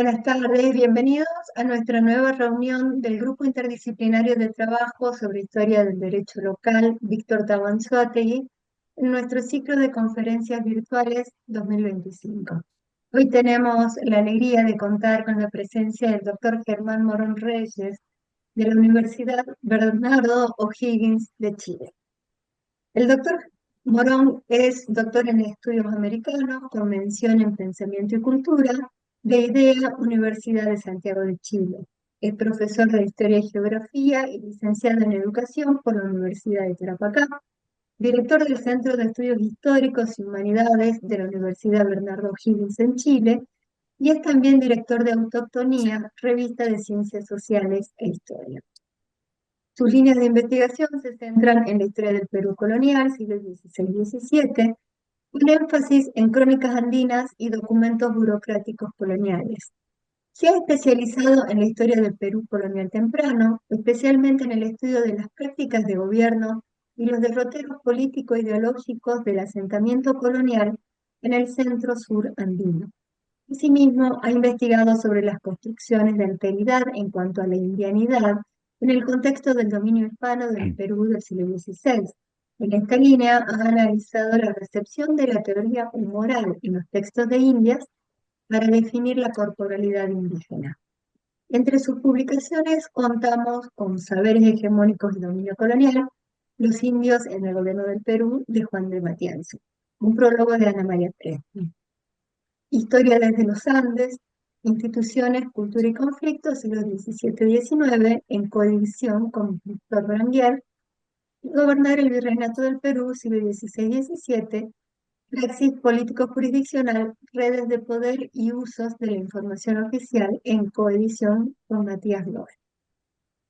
Buenas tardes, bienvenidos a nuestra nueva reunión del Grupo Interdisciplinario de Trabajo sobre Historia del Derecho Local, Víctor Tabanzuategui, en nuestro ciclo de conferencias virtuales 2025. Hoy tenemos la alegría de contar con la presencia del doctor Germán Morón Reyes de la Universidad Bernardo O'Higgins de Chile. El doctor Morón es doctor en estudios americanos con mención en pensamiento y cultura de IDEA Universidad de Santiago de Chile. Es profesor de Historia y Geografía y licenciado en Educación por la Universidad de Tarapacá, director del Centro de Estudios Históricos y Humanidades de la Universidad Bernardo O'Higgins en Chile y es también director de Autoctonía, revista de Ciencias Sociales e Historia. Sus líneas de investigación se centran en la historia del Perú colonial, siglo XVI-XVII, con énfasis en crónicas andinas y documentos burocráticos coloniales. Se ha especializado en la historia del Perú colonial temprano, especialmente en el estudio de las prácticas de gobierno y los derroteros político-ideológicos del asentamiento colonial en el centro sur andino. Asimismo, ha investigado sobre las construcciones de alteridad en cuanto a la indianidad en el contexto del dominio hispano del Perú del siglo XVI. En esta línea ha analizado la recepción de la teoría humoral en los textos de Indias para definir la corporalidad indígena. Entre sus publicaciones contamos con Saberes hegemónicos y dominio colonial, Los indios en el gobierno del Perú, de Juan de Matienzo, un prólogo de Ana María Preston. Historia desde los Andes, Instituciones, Cultura y Conflicto, siglos XVII-XIX, en coedición con Víctor Branguier, Gobernar el Virreinato del Perú, siglo XVI-XVII, Praxis político-jurisdiccional, Redes de Poder y Usos de la Información Oficial, en coedición con Matías Loer.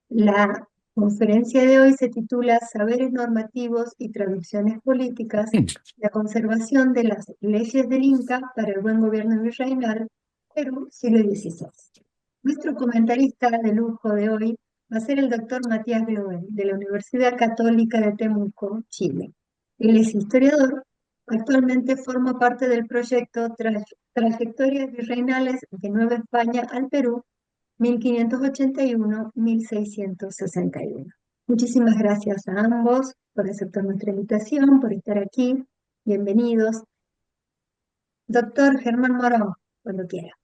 La conferencia de hoy se titula Saberes normativos y traducciones políticas, la conservación de las leyes del Inca para el buen gobierno virreinal, Perú, siglo XVI. Nuestro comentarista de lujo de hoy va a ser el doctor Matías Loer, de la Universidad Católica de Temuco, Chile. Él es historiador, actualmente forma parte del proyecto Trayectorias Virreinales de Nueva España al Perú, 1581-1661. Muchísimas gracias a ambos por aceptar nuestra invitación, por estar aquí. Bienvenidos. Doctor Germán Morón, cuando quiera.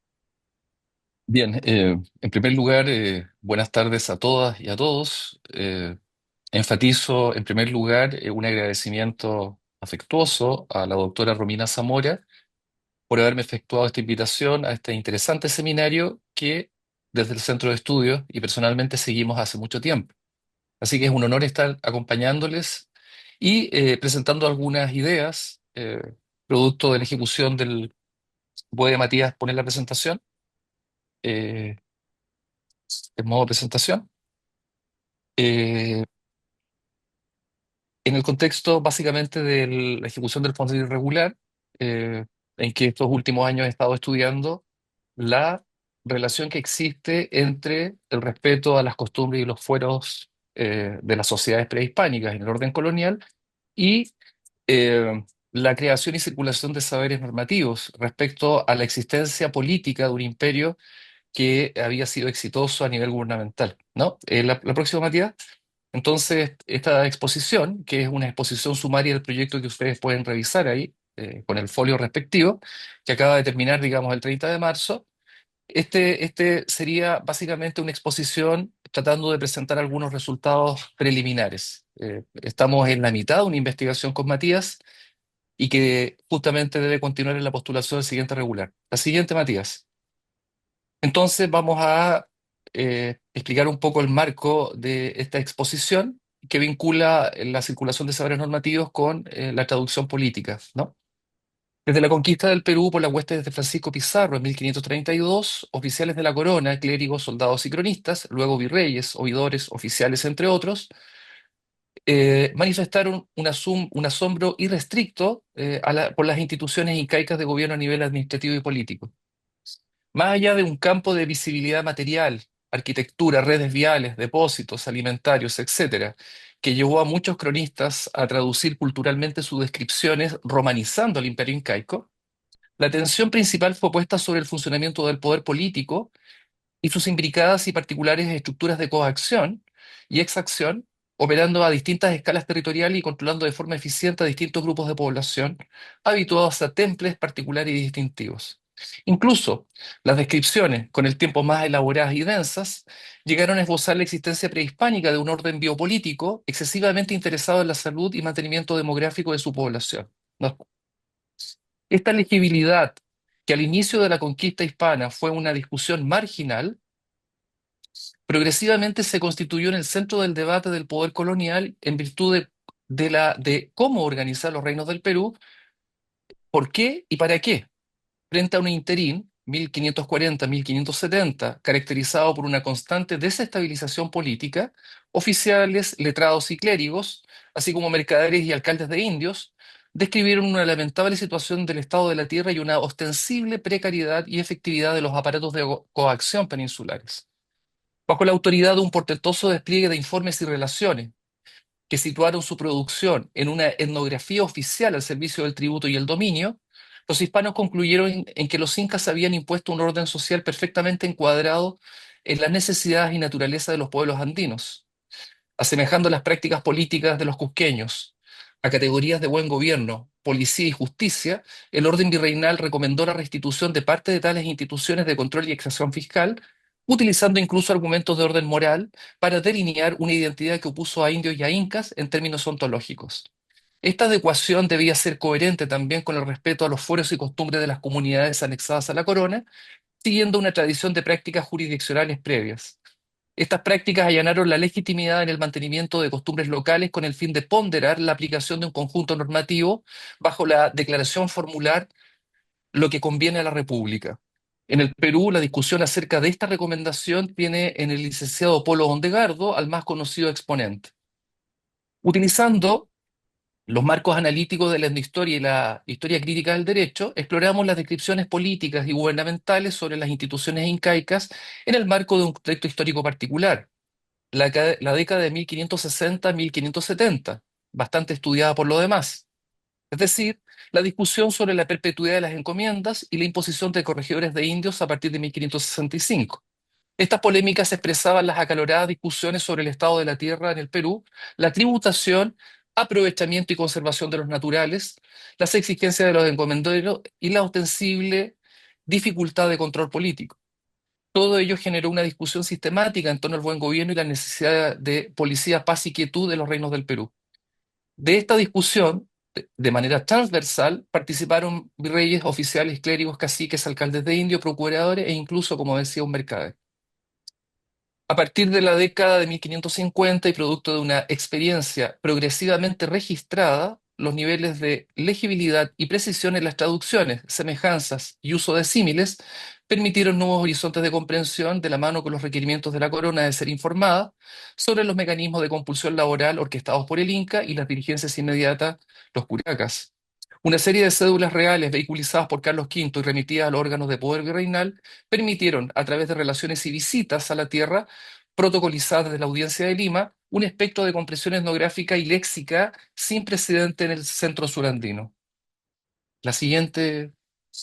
Bien, en primer lugar, buenas tardes a todas y a todos. Enfatizo en primer lugar un agradecimiento afectuoso a la doctora Romina Zamora por haberme efectuado esta invitación a este interesante seminario que desde el Centro de Estudios y personalmente seguimos hace mucho tiempo. Así que es un honor estar acompañándoles y presentando algunas ideas, producto de la ejecución del... ¿Puede Matías poner la presentación? Eh, en modo presentación. Eh, en el contexto básicamente de la ejecución del fondo irregular, eh, en que estos últimos años he estado estudiando la relación que existe entre el respeto a las costumbres y los fueros de las sociedades prehispánicas en el orden colonial y la creación y circulación de saberes normativos respecto a la existencia política de un imperio que había sido exitoso a nivel gubernamental, ¿no? La próxima, Matías. Entonces, esta exposición, que es una exposición sumaria del proyecto que ustedes pueden revisar ahí, con el folio respectivo, que acaba de terminar, digamos, el 30 de marzo, este sería básicamente una exposición tratando de presentar algunos resultados preliminares. Estamos en la mitad de una investigación con Matías y que justamente debe continuar en la postulación del siguiente regular. La siguiente, Matías. Entonces vamos a explicar un poco el marco de esta exposición que vincula la circulación de saberes normativos con la traducción política, ¿no? Desde la conquista del Perú por las huestes de Francisco Pizarro en 1532, oficiales de la corona, clérigos, soldados y cronistas, luego virreyes, oidores, oficiales, entre otros, manifestaron un asombro irrestricto por las instituciones incaicas de gobierno a nivel administrativo y político. Más allá de un campo de visibilidad material, arquitectura, redes viales, depósitos alimentarios, etcétera, que llevó a muchos cronistas a traducir culturalmente sus descripciones romanizando el imperio incaico, La atención principal fue puesta sobre el funcionamiento del poder político y sus imbricadas y particulares estructuras de coacción y exacción, operando a distintas escalas territoriales y controlando de forma eficiente a distintos grupos de población, habituados a temples particulares y distintivos. Incluso las descripciones, con el tiempo más elaboradas y densas, llegaron a esbozar la existencia prehispánica de un orden biopolítico excesivamente interesado en la salud y mantenimiento demográfico de su población. ¿No? Esta legibilidad, que al inicio de la conquista hispana fue una discusión marginal, progresivamente se constituyó en el centro del debate del poder colonial en virtud de cómo organizar los reinos del Perú, por qué y para qué, frente a un interín 1540-1570, caracterizado por una constante desestabilización política, oficiales, letrados y clérigos, así como mercaderes y alcaldes de indios, describieron una lamentable situación del estado de la tierra y una ostensible precariedad y efectividad de los aparatos de coacción peninsulares. Bajo la autoridad de un portentoso despliegue de informes y relaciones que situaron su producción en una etnografía oficial al servicio del tributo y el dominio, los hispanos concluyeron en que los incas habían impuesto un orden social perfectamente encuadrado en las necesidades y naturaleza de los pueblos andinos, asemejando las prácticas políticas de los cusqueños a categorías de buen gobierno, policía y justicia. El orden virreinal recomendó la restitución de parte de tales instituciones de control y exacción fiscal, utilizando incluso argumentos de orden moral para delinear una identidad que opuso a indios y a incas en términos ontológicos. Esta adecuación debía ser coherente también con el respeto a los fueros y costumbres de las comunidades anexadas a la corona, siguiendo una tradición de prácticas jurisdiccionales previas. Estas prácticas allanaron la legitimidad en el mantenimiento de costumbres locales con el fin de ponderar la aplicación de un conjunto normativo bajo la declaración formular lo que conviene a la República. En el Perú, la discusión acerca de esta recomendación tiene en el licenciado Polo Ondegardo al más conocido exponente. Utilizando los marcos analíticos de la historia y la historia crítica del derecho, exploramos las descripciones políticas y gubernamentales sobre las instituciones incaicas en el marco de un contexto histórico particular, la década de 1560-1570, bastante estudiada por lo demás. Es decir, la discusión sobre la perpetuidad de las encomiendas y la imposición de corregidores de indios a partir de 1565. Estas polémicas expresaban las acaloradas discusiones sobre el estado de la tierra en el Perú, la tributación, aprovechamiento y conservación de los naturales, las exigencias de los encomenderos y la ostensible dificultad de control político. Todo ello generó una discusión sistemática en torno al buen gobierno y la necesidad de policía, paz y quietud de los reinos del Perú. De esta discusión, de manera transversal, participaron virreyes, oficiales, clérigos, caciques, alcaldes de indios, procuradores e incluso, como decía, un mercader. A partir de la década de 1550 y producto de una experiencia progresivamente registrada, los niveles de legibilidad y precisión en las traducciones, semejanzas y uso de símiles permitieron nuevos horizontes de comprensión de la mano con los requerimientos de la corona de ser informada sobre los mecanismos de compulsión laboral orquestados por el Inca y las dirigencias inmediatas, los curacas. Una serie de cédulas reales vehiculizadas por Carlos V y remitidas a los órganos de poder virreinal permitieron, a través de relaciones y visitas a la tierra, protocolizadas desde la Audiencia de Lima, un espectro de comprensión etnográfica y léxica sin precedente en el centro surandino. La siguiente,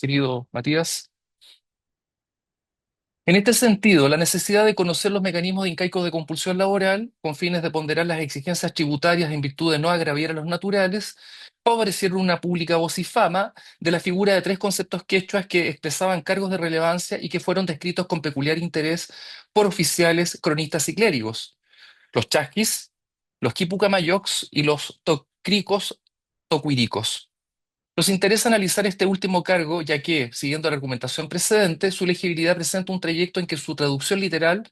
querido Matías. En este sentido, la necesidad de conocer los mecanismos incaicos de compulsión laboral, con fines de ponderar las exigencias tributarias en virtud de no agraviar a los naturales, favorecieron una pública voz y fama de la figura de tres conceptos quechuas que expresaban cargos de relevancia y que fueron descritos con peculiar interés por oficiales, cronistas y clérigos: los chasquis, los quipucamayocs y los tocricos tocuiricos. Nos interesa analizar este último cargo, ya que, siguiendo la argumentación precedente, su legibilidad presenta un trayecto en que su traducción literal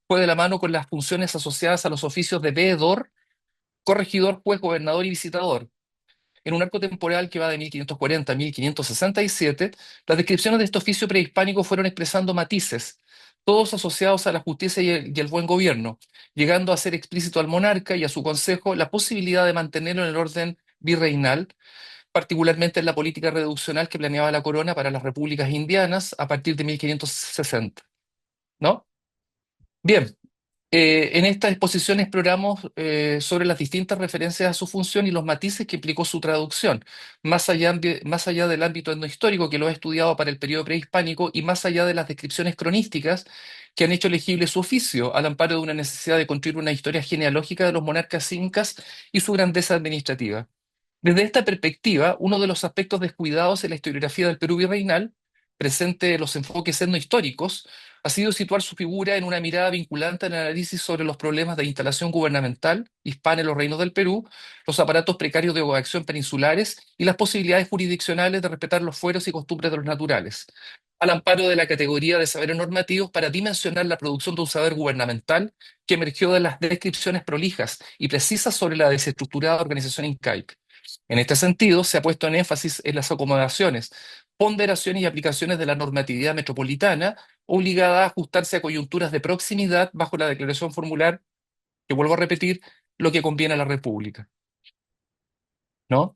fue de la mano con las funciones asociadas a los oficios de veedor, corregidor, juez, gobernador y visitador. En un arco temporal que va de 1540 a 1567, las descripciones de este oficio prehispánico fueron expresando matices, todos asociados a la justicia y el buen gobierno, llegando a ser explícito al monarca y a su consejo la posibilidad de mantenerlo en el orden virreinal, particularmente en la política reduccional que planeaba la corona para las repúblicas indianas a partir de 1560, ¿no? Bien, En esta exposición exploramos sobre las distintas referencias a su función y los matices que implicó su traducción, más allá del ámbito etnohistórico que lo ha estudiado para el periodo prehispánico y más allá de las descripciones cronísticas que han hecho legible su oficio al amparo de una necesidad de construir una historia genealógica de los monarcas incas y su grandeza administrativa. Desde esta perspectiva, uno de los aspectos descuidados en la historiografía del Perú virreinal, presente de los enfoques etnohistóricos, ha sido situar su figura en una mirada vinculante al análisis sobre los problemas de instalación gubernamental hispana en los reinos del Perú, los aparatos precarios de coacción peninsulares y las posibilidades jurisdiccionales de respetar los fueros y costumbres de los naturales, al amparo de la categoría de saberes normativos para dimensionar la producción de un saber gubernamental que emergió de las descripciones prolijas y precisas sobre la desestructurada organización incaica. En este sentido, se ha puesto en énfasis en las acomodaciones, ponderaciones y aplicaciones de la normatividad metropolitana, obligada a ajustarse a coyunturas de proximidad bajo la declaración formular, que vuelvo a repetir, lo que conviene a la República, ¿no?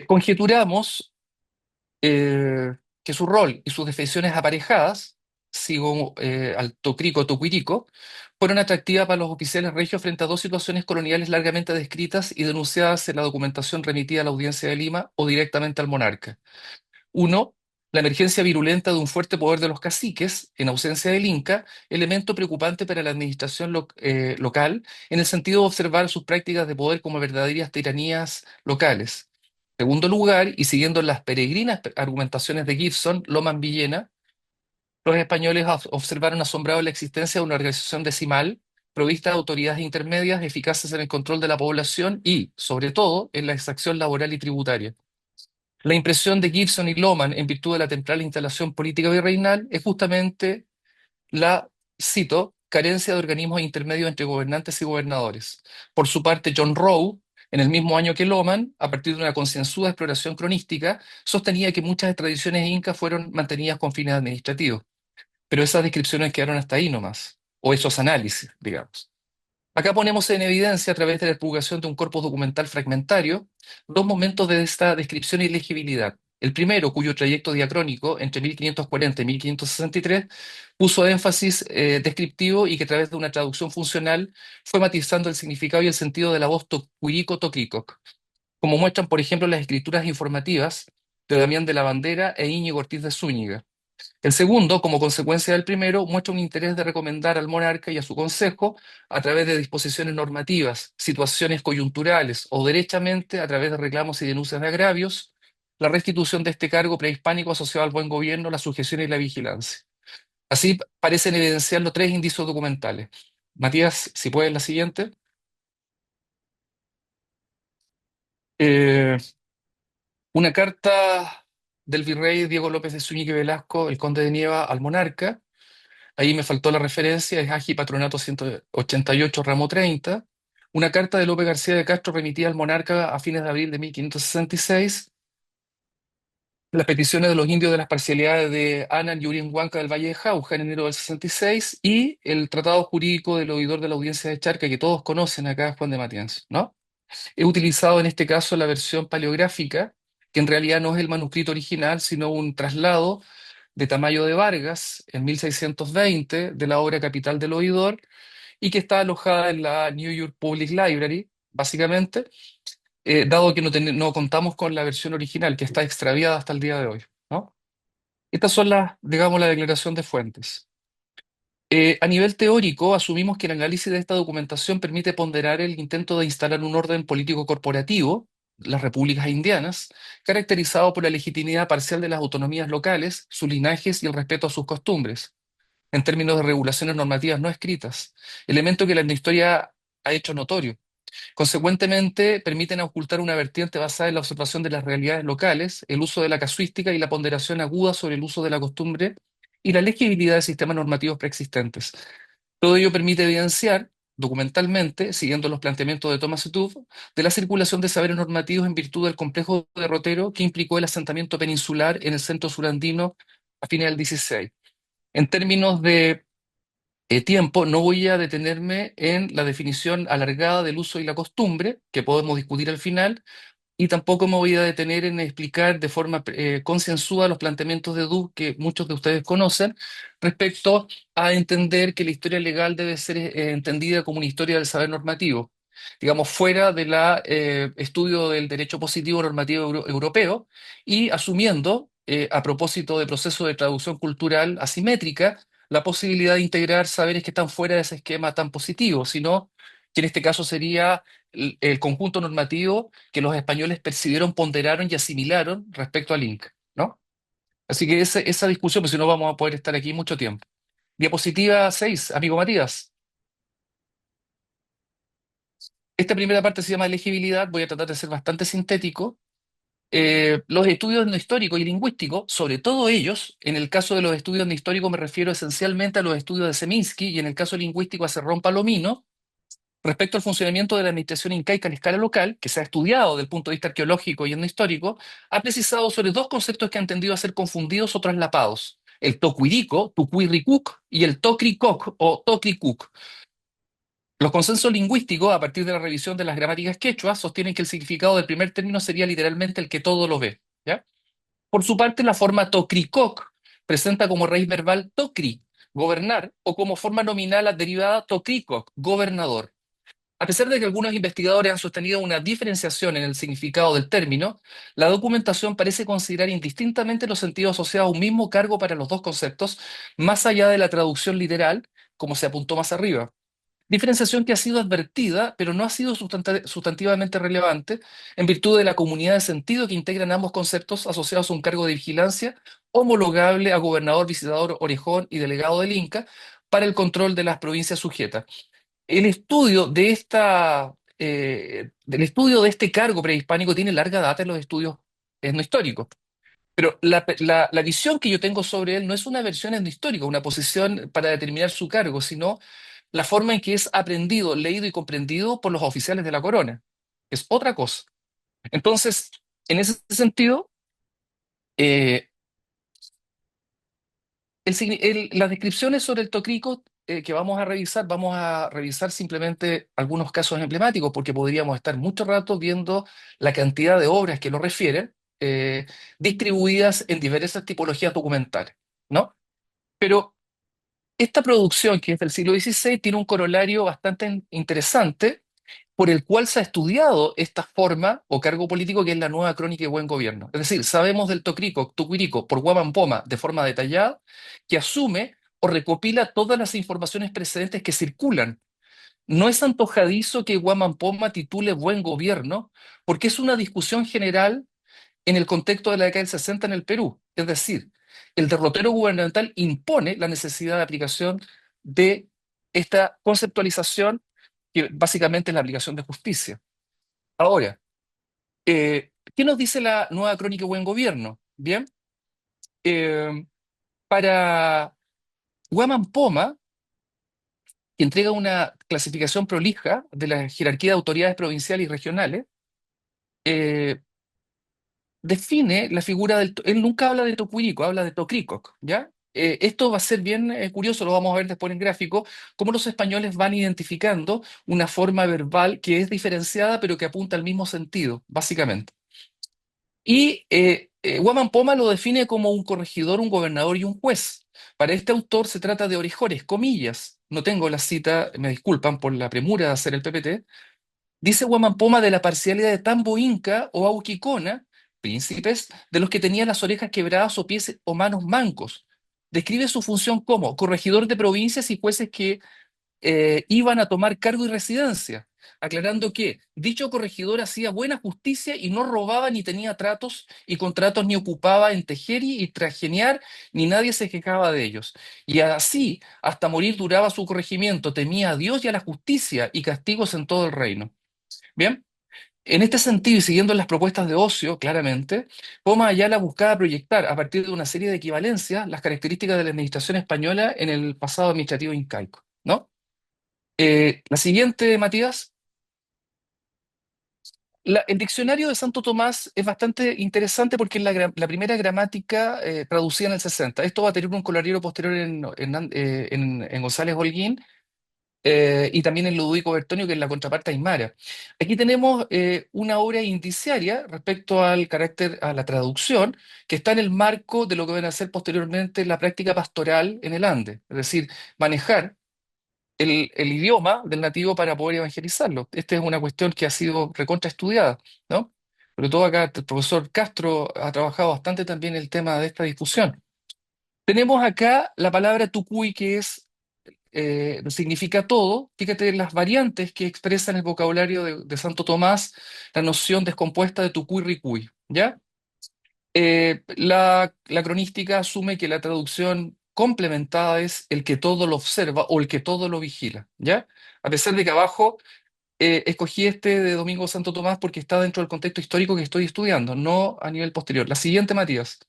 Conjeturamos que su rol y sus definiciones aparejadas, sigo al Tocrico Tocuirico, fueron atractivas para los oficiales regios frente a dos situaciones coloniales largamente descritas y denunciadas en la documentación remitida a la Audiencia de Lima o directamente al monarca. Uno, la emergencia virulenta de un fuerte poder de los caciques, en ausencia del Inca, elemento preocupante para la administración local, en el sentido de observar sus prácticas de poder como verdaderas tiranías locales. Segundo lugar, y siguiendo las peregrinas argumentaciones de Gibson, Loman Villena, los españoles observaron asombrados la existencia de una organización decimal provista de autoridades intermedias eficaces en el control de la población y, sobre todo, en la exacción laboral y tributaria. La impresión de Gibson y Loman en virtud de la temprana instalación política virreinal es justamente la, cito, carencia de organismos intermedios entre gobernantes y gobernadores. Por su parte, John Rowe, en el mismo año que Loman, a partir de una concienzuda exploración cronística, sostenía que muchas tradiciones incas fueron mantenidas con fines administrativos. Pero esas descripciones quedaron hasta ahí nomás, o esos análisis, digamos. Acá ponemos en evidencia, a través de la divulgación de un corpus documental fragmentario, dos momentos de esta descripción y legibilidad. El primero, cuyo trayecto diacrónico entre 1540 y 1563 puso énfasis descriptivo y que a través de una traducción funcional fue matizando el significado y el sentido de la voz tocuirico-tocricoc, como muestran, por ejemplo, las escrituras informativas de Damián de la Bandera e Íñigo Ortiz de Zúñiga. El segundo, como consecuencia del primero, muestra un interés de recomendar al monarca y a su consejo, a través de disposiciones normativas, situaciones coyunturales o derechamente a través de reclamos y denuncias de agravios, la restitución de este cargo prehispánico asociado al buen gobierno, la sujeción y la vigilancia. Así parecen evidenciarlo tres indicios documentales. Matías, si puedes, la siguiente. Eh, una carta del virrey Diego López de Zúñiga y Velasco, el conde de Nieva, al monarca. Ahí me faltó la referencia, es Agi Patronato 188, ramo 30, una carta de López García de Castro remitida al monarca a fines de abril de 1566, las peticiones de los indios de las parcialidades de Anan y Huanca del Valle de Jauja en enero del 66 y el tratado jurídico del oidor de la audiencia de Charca que todos conocen acá, Juan de Matienzo, ¿no? He utilizado en este caso la versión paleográfica, que en realidad no es el manuscrito original, sino un traslado de Tamayo de Vargas en 1620 de la obra Capital del Oidor y que está alojada en la New York Public Library, básicamente, dado que no contamos con la versión original, que está extraviada hasta el día de hoy, ¿no? Estas son las, digamos, la declaración de fuentes. A nivel teórico, asumimos que el análisis de esta documentación permite ponderar el intento de instalar un orden político corporativo, las repúblicas indianas, caracterizado por la legitimidad parcial de las autonomías locales, sus linajes y el respeto a sus costumbres, en términos de regulaciones normativas no escritas, elemento que la historia ha hecho notorio. Consecuentemente, permiten ocultar una vertiente basada en la observación de las realidades locales, el uso de la casuística y la ponderación aguda sobre el uso de la costumbre y la legibilidad de sistemas normativos preexistentes. Todo ello permite evidenciar documentalmente, siguiendo los planteamientos de Thomas Tuve, de la circulación de saberes normativos en virtud del complejo derrotero que implicó el asentamiento peninsular en el centro surandino a fines del 16. En términos de tiempo, no voy a detenerme en la definición alargada del uso y la costumbre, que podemos discutir al final, y tampoco me voy a detener en explicar de forma concienzuda los planteamientos de Duke que muchos de ustedes conocen respecto a entender que la historia legal debe ser entendida como una historia del saber normativo, digamos, fuera de la estudio del derecho positivo normativo europeo y asumiendo, a propósito de proceso de traducción cultural asimétrica, la posibilidad de integrar saberes que están fuera de ese esquema tan positivo, sino que en este caso sería el conjunto normativo que los españoles percibieron, ponderaron y asimilaron respecto al Inca, ¿no? Así que esa discusión, pues si no vamos a poder estar aquí mucho tiempo. Diapositiva 6, amigo Matías. Esta primera parte se llama legibilidad, voy a tratar de ser bastante sintético. Los estudios no históricos y lingüísticos, sobre todo ellos, en el caso de los estudios no históricos me refiero esencialmente a los estudios de Seminsky y en el caso lingüístico a Cerrón Palomino, respecto al funcionamiento de la administración incaica en escala local, que se ha estudiado desde el punto de vista arqueológico y etnohistórico, ha precisado sobre dos conceptos que han tendido a ser confundidos o traslapados: el tocuirico, tucuirricuc, y el tocricoc o tocricuc. Los consensos lingüísticos, a partir de la revisión de las gramáticas quechuas, sostienen que el significado del primer término sería literalmente el que todo lo ve, ¿ya? Por su parte, la forma tocricoc presenta como raíz verbal tocri, gobernar, o como forma nominal derivada tocricoc, gobernador. A pesar de que algunos investigadores han sostenido una diferenciación en el significado del término, la documentación parece considerar indistintamente los sentidos asociados a un mismo cargo para los dos conceptos, más allá de la traducción literal, como se apuntó más arriba. Diferenciación que ha sido advertida, pero no ha sido sustantivamente relevante, en virtud de la comunidad de sentido que integran ambos conceptos asociados a un cargo de vigilancia homologable a gobernador, visitador, orejón y delegado del Inca para el control de las provincias sujetas. El estudio de del estudio de este cargo prehispánico tiene larga data en los estudios etnohistóricos, pero la visión que yo tengo sobre él no es una versión etnohistórica, una posición para determinar su cargo, sino la forma en que es aprendido, leído y comprendido por los oficiales de la corona. Es otra cosa. Entonces, en ese sentido, eh, las descripciones sobre el Tocrico que vamos a revisar simplemente algunos casos emblemáticos, porque podríamos estar mucho rato viendo la cantidad de obras que lo refieren, distribuidas en diversas tipologías documentales, ¿no? Pero esta producción, que es del siglo XVI, tiene un corolario bastante interesante por el cual se ha estudiado esta forma o cargo político que es la nueva crónica de buen gobierno. Es decir, sabemos del Tocrico, Tucuirico, por Guamampoma de forma detallada, que asume o recopila todas las informaciones precedentes que circulan. No es antojadizo que Guamampoma titule buen gobierno, porque es una discusión general en el contexto de la década del 60 en el Perú. Es decir, el derrotero gubernamental impone la necesidad de aplicación de esta conceptualización, que básicamente es la aplicación de justicia. Ahora, ¿qué nos dice la nueva crónica de buen gobierno? Bien, eh, para Guaman Poma, que entrega una clasificación prolija de la jerarquía de autoridades provinciales y regionales, eh, define la figura él nunca habla de Tocuirico, habla de Tocricoc, ¿ya? Esto va a ser bien curioso, lo vamos a ver después en gráfico, cómo los españoles van identificando una forma verbal que es diferenciada, pero que apunta al mismo sentido, básicamente. Y Guaman Poma lo define como un corregidor, un gobernador y un juez. Para este autor se trata de orejores, comillas. No tengo la cita, me disculpan por la premura de hacer el PPT. Dice Guamampoma de la parcialidad de Tambo Inca o Auquicona, príncipes, de los que tenían las orejas quebradas o pies o manos mancos. Describe su función como corregidor de provincias y jueces que iban a tomar cargo y residencia, aclarando que dicho corregidor hacía buena justicia y no robaba ni tenía tratos y contratos ni ocupaba en tejer y trajenear, ni nadie se quejaba de ellos. Y así, hasta morir duraba su corregimiento, temía a Dios y a la justicia y castigos en todo el reino. Bien, en este sentido y siguiendo las propuestas de Ocio, claramente, Poma Ayala buscaba proyectar a partir de una serie de equivalencias las características de la administración española en el pasado administrativo incaico, ¿no? La siguiente, Matías. El diccionario de Santo Tomás es bastante interesante porque es la primera gramática traducida en el 60. Esto va a tener un coloriero posterior en González Holguín, y también en Ludovico Bertonio, que es la contraparte aymara. Aquí tenemos una obra indiciaria respecto al carácter, a la traducción, que está en el marco de lo que van a ser posteriormente la práctica pastoral en el Ande, es decir, manejar el idioma del nativo para poder evangelizarlo. Esta es una cuestión que ha sido recontra estudiada, ¿no? Sobre todo acá el profesor Castro ha trabajado bastante también el tema de esta discusión. Tenemos acá la palabra tucuy, que es significa todo. Fíjate las variantes que expresan el vocabulario de Santo Tomás, la noción descompuesta de tucuy ricuy, ¿ya? La cronística asume que la traducción complementada es el que todo lo observa o el que todo lo vigila, ¿ya? A pesar de que abajo escogí este de Domingo Santo Tomás porque está dentro del contexto histórico que estoy estudiando, no a nivel posterior. La siguiente, Matías.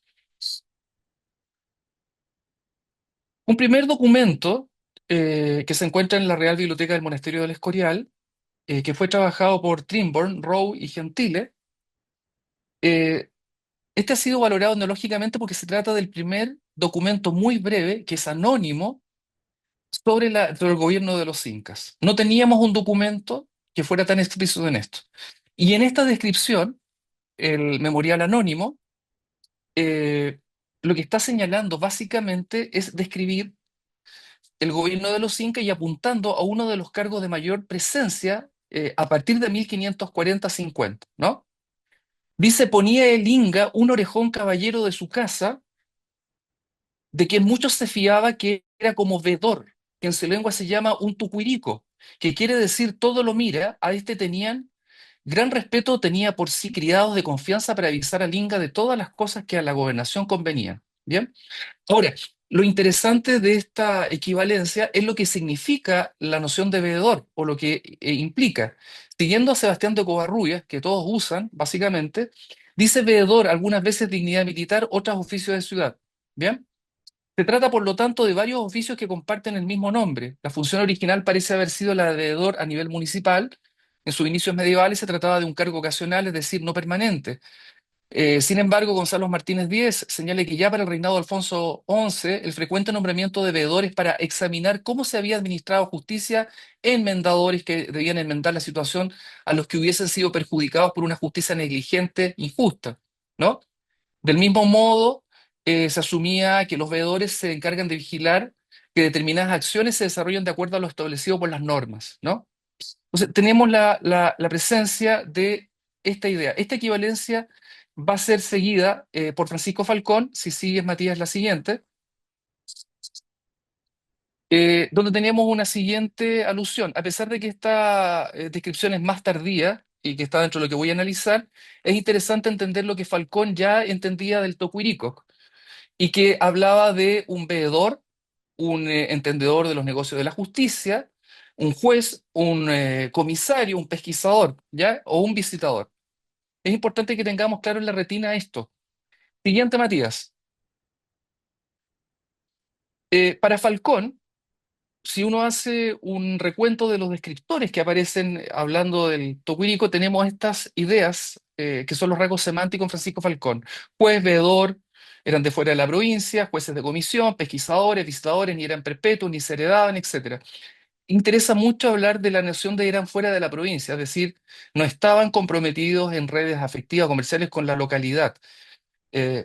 Un primer documento que se encuentra en la Real Biblioteca del Monasterio del Escorial, que fue trabajado por Trimborn, Rowe y Gentile. eh, este ha sido valorado etnológicamente porque se trata del primer documento muy breve, que es anónimo, sobre el gobierno de los incas. No teníamos un documento que fuera tan explícito en esto. Y en esta descripción, el memorial anónimo, eh, lo que está señalando básicamente es describir el gobierno de los incas y apuntando a uno de los cargos de mayor presencia a partir de 1540-50, ¿no? Dice, ponía el Inga un orejón caballero de su casa, de quien muchos se fiaba que era como vedor, que en su lengua se llama un tucuirico, que quiere decir todo lo mira. A este tenían gran respeto, tenía por sí criados de confianza para avisar al Inga de todas las cosas que a la gobernación convenían. ¿Bien? Ahora, lo interesante de esta equivalencia es lo que significa la noción de veedor o lo que implica. Siguiendo a Sebastián de Covarrubias, que todos usan, básicamente, dice veedor algunas veces dignidad militar, otras oficios de ciudad. ¿Bien? Se trata, por lo tanto, de varios oficios que comparten el mismo nombre. La función original parece haber sido la de veedor a nivel municipal. En sus inicios medievales se trataba de un cargo ocasional, es decir, no permanente. Sin embargo, Gonzalo Martínez Díez señala que ya para el reinado de Alfonso XI, el frecuente nombramiento de veedores para examinar cómo se había administrado justicia, enmendadores que debían enmendar la situación a los que hubiesen sido perjudicados por una justicia negligente, injusta, ¿no? Del mismo modo, se asumía que los veedores se encargan de vigilar que determinadas acciones se desarrollen de acuerdo a lo establecido por las normas, ¿no? Entonces, tenemos la presencia de esta idea. Esta equivalencia va a ser seguida por Francisco Falcón, si sigues, Matías, la siguiente, donde teníamos una siguiente alusión. A pesar de que esta descripción es más tardía y que está dentro de lo que voy a analizar, es interesante entender lo que Falcón ya entendía del tocuirico y que hablaba de un veedor, un entendedor de los negocios de la justicia, un juez, un comisario, un pesquisador, ¿ya? O un visitador. Es importante que tengamos claro en la retina esto. Siguiente, Matías. Para Falcón, si uno hace un recuento de los descriptores que aparecen hablando del Tocuirico, tenemos estas ideas que son los rasgos semánticos en Francisco Falcón. Juez, veedor, eran de fuera de la provincia, jueces de comisión, pesquisadores, visitadores, ni eran perpetuos, ni se heredaban, etcétera. Interesa mucho hablar de la noción de eran fuera de la provincia, es decir, no estaban comprometidos en redes afectivas, comerciales con la localidad,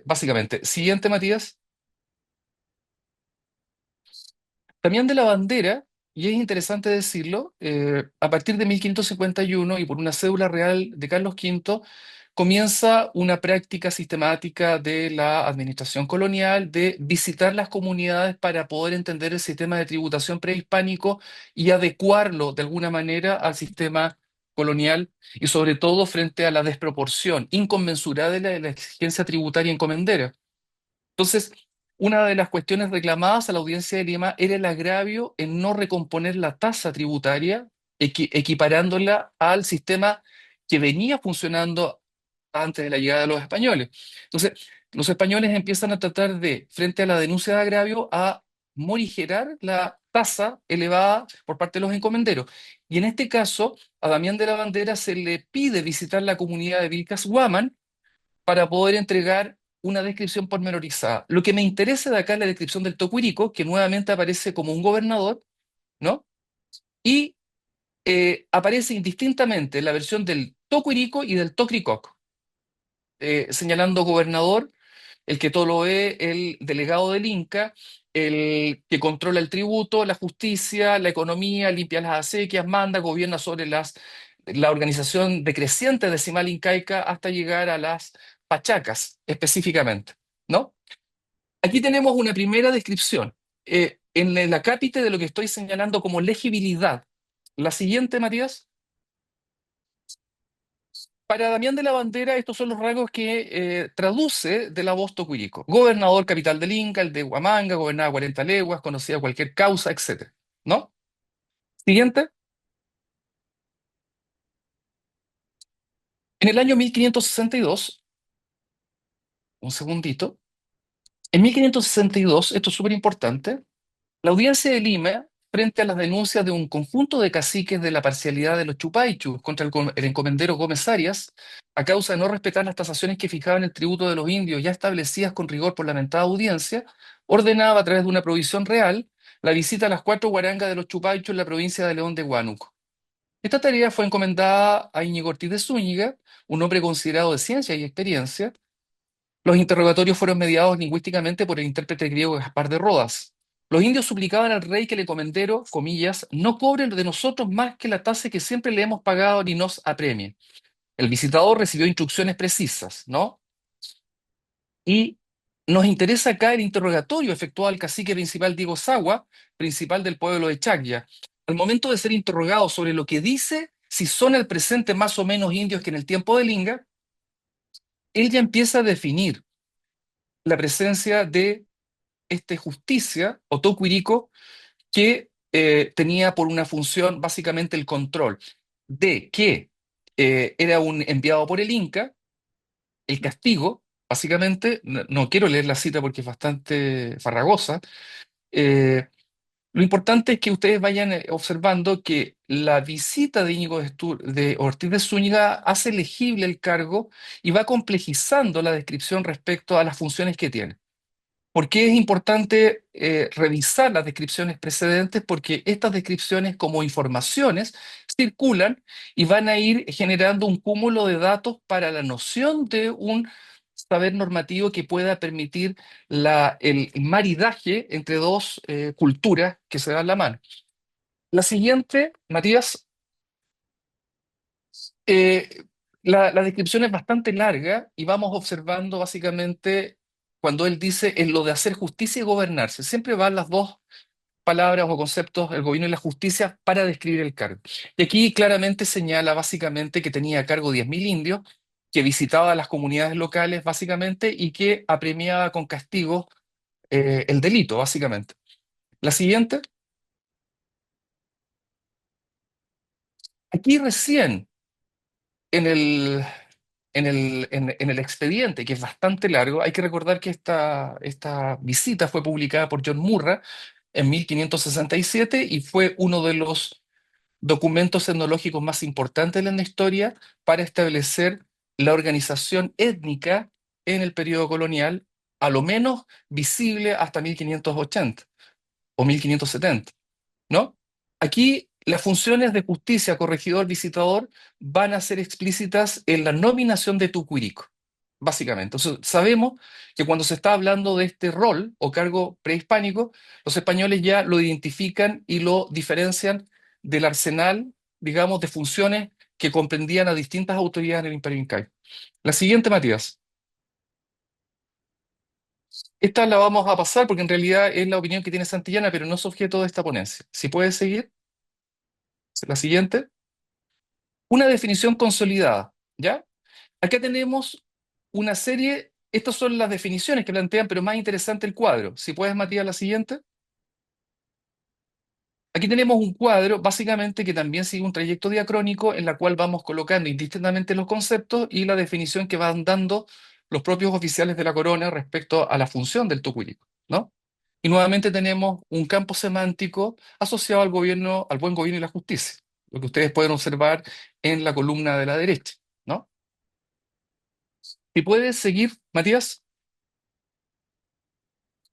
básicamente. Siguiente, Matías. Damián de la Bandera, y es interesante decirlo, a partir de 1551 y por una cédula real de Carlos V, comienza una práctica sistemática de la administración colonial de visitar las comunidades para poder entender el sistema de tributación prehispánico y adecuarlo de alguna manera al sistema colonial y sobre todo frente a la desproporción inconmensurable de la exigencia tributaria encomendera. Entonces, una de las cuestiones reclamadas a la audiencia de Lima era el agravio en no recomponer la tasa tributaria, equiparándola al sistema que venía funcionando antes de la llegada de los españoles. Entonces, los españoles empiezan a tratar de, frente a la denuncia de agravio, a morigerar la tasa elevada por parte de los encomenderos. Y en este caso, a Damián de la Bandera se le pide visitar la comunidad de Vilcas Guaman para poder entregar una descripción pormenorizada. Lo que me interesa de acá es la descripción del Tocuirico, que nuevamente aparece como un gobernador, ¿no? y aparece indistintamente la versión del Tocuirico y del Tocricoc, señalando gobernador, el que todo lo ve, el delegado del Inca, el que controla el tributo, la justicia, la economía, limpia las acequias, manda, gobierna sobre la organización decreciente decimal incaica hasta llegar a las pachacas específicamente, ¿no? Aquí tenemos una primera descripción, en el acápite de lo que estoy señalando como legibilidad. La siguiente, Matías. Para Damián de la Bandera, estos son los rasgos que traduce de la voz Tocuirico. Gobernador capital del Inca, el de Huamanga, gobernaba 40 leguas, conocía cualquier causa, etcétera. ¿No? Siguiente. En el año 1562, un segundito, en 1562, esto es súper importante, la audiencia de Lima, frente a las denuncias de un conjunto de caciques de la parcialidad de los Chupaichus contra el encomendero Gómez Arias, a causa de no respetar las tasaciones que fijaban el tributo de los indios ya establecidas con rigor por la mentada audiencia, ordenaba a través de una provisión real la visita a las cuatro guarangas de los Chupaichus en la provincia de León de Huánuco. Esta tarea fue encomendada a Íñigo Ortiz de Zúñiga, un hombre considerado de ciencia y experiencia. Los interrogatorios fueron mediados lingüísticamente por el intérprete griego Gaspar de Rodas. Los indios suplicaban al rey que el encomendero, comillas, no cobre de nosotros más que la tasa que siempre le hemos pagado ni nos apremie. El visitador recibió instrucciones precisas, ¿no? Y nos interesa acá el interrogatorio efectuado al cacique principal Diego Sagua, principal del pueblo de Chacya. Al momento de ser interrogado sobre lo que dice, si son al presente más o menos indios que en el tiempo del Inga, él ya empieza a definir la presencia de justicia o Tocuirico que tenía por una función básicamente el control de que era un enviado por el Inca, el castigo, básicamente, no quiero leer la cita porque es bastante farragosa. Lo importante es que ustedes vayan observando que la visita de de Ortiz de Zúñiga hace legible el cargo y va complejizando la descripción respecto a las funciones que tiene. ¿Por qué es importante revisar las descripciones precedentes? Porque estas descripciones como informaciones circulan y van a ir generando un cúmulo de datos para la noción de un saber normativo que pueda permitir el maridaje entre dos culturas que se dan la mano. La siguiente, Matías, eh, la descripción es bastante larga y vamos observando básicamente cuando él dice en lo de hacer justicia y gobernarse. Siempre van las dos palabras o conceptos, el gobierno y la justicia, para describir el cargo. Y aquí claramente señala básicamente que tenía a cargo 10.000 indios, que visitaba a las comunidades locales básicamente y que apremiaba con castigo el delito, básicamente. La siguiente, aquí recién en en el expediente, que es bastante largo, hay que recordar que esta visita fue publicada por John Murray en 1567 y fue uno de los documentos etnológicos más importantes en la historia para establecer la organización étnica en el periodo colonial, a lo menos visible hasta 1580 o 1570, ¿no? Aquí las funciones de justicia, corregidor, visitador van a ser explícitas en la nominación de Tucuirico, básicamente. Entonces, sabemos que cuando se está hablando de este rol o cargo prehispánico, los españoles ya lo identifican y lo diferencian del arsenal, digamos, de funciones que comprendían a distintas autoridades en el Imperio Incaico. La siguiente, Matías. Esta la vamos a pasar porque en realidad es la opinión que tiene Santillana, pero no es objeto de esta ponencia. Si puedes seguir, la siguiente. Una definición consolidada, ¿ya? Acá tenemos una serie, estas son las definiciones que plantean, pero más interesante el cuadro. Si puedes, Matías, la siguiente. Aquí tenemos un cuadro, básicamente, que también sigue un trayecto diacrónico en la cual vamos colocando indistintamente los conceptos y la definición que van dando los propios oficiales de la corona respecto a la función del tucuy, ¿no? Y nuevamente tenemos un campo semántico asociado al gobierno, al buen gobierno y la justicia, lo que ustedes pueden observar en la columna de la derecha, ¿no? Si puedes seguir, Matías.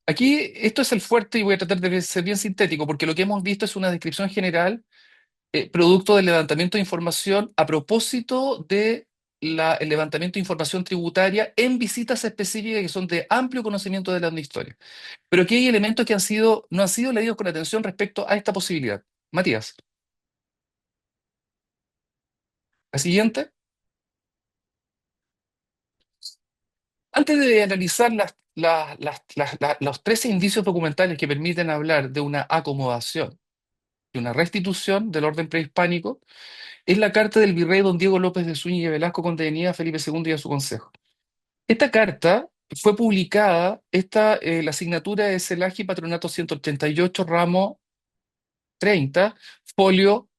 Aquí esto es el fuerte y voy a tratar de ser bien sintético porque lo que hemos visto es una descripción general producto del levantamiento de información a propósito de el levantamiento de información tributaria en visitas específicas que son de amplio conocimiento de la historia. Pero aquí hay elementos que no han sido leídos con atención respecto a esta posibilidad. Matías, la siguiente. Antes de analizar los 13 indicios documentales que permiten hablar de una acomodación y una restitución del orden prehispánico, es la carta del virrey don Diego López de Zúñiga y Velasco con detenida a Felipe II y a su consejo. Esta carta fue publicada, la asignatura es el AGI Patronato 188, ramo 30, folio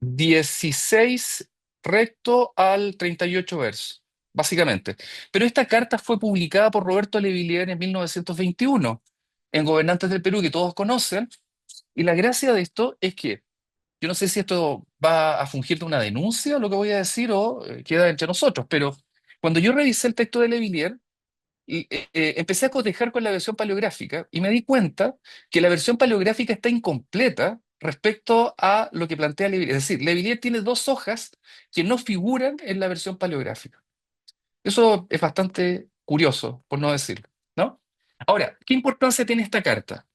16 recto al 38 verso, básicamente. Pero esta carta fue publicada por Roberto Levillier en 1921, en Gobernantes del Perú, que todos conocen, y la gracia de esto es que yo no sé si esto va a fungir de una denuncia, lo que voy a decir, o queda entre nosotros, pero cuando yo revisé el texto de Levillier, empecé a cotejar con la versión paleográfica y me di cuenta que la versión paleográfica está incompleta respecto a lo que plantea Levillier. Es decir, Levillier tiene dos hojas que no figuran en la versión paleográfica. Eso es bastante curioso, por no decirlo, ¿no? Ahora, ¿qué importancia tiene esta carta?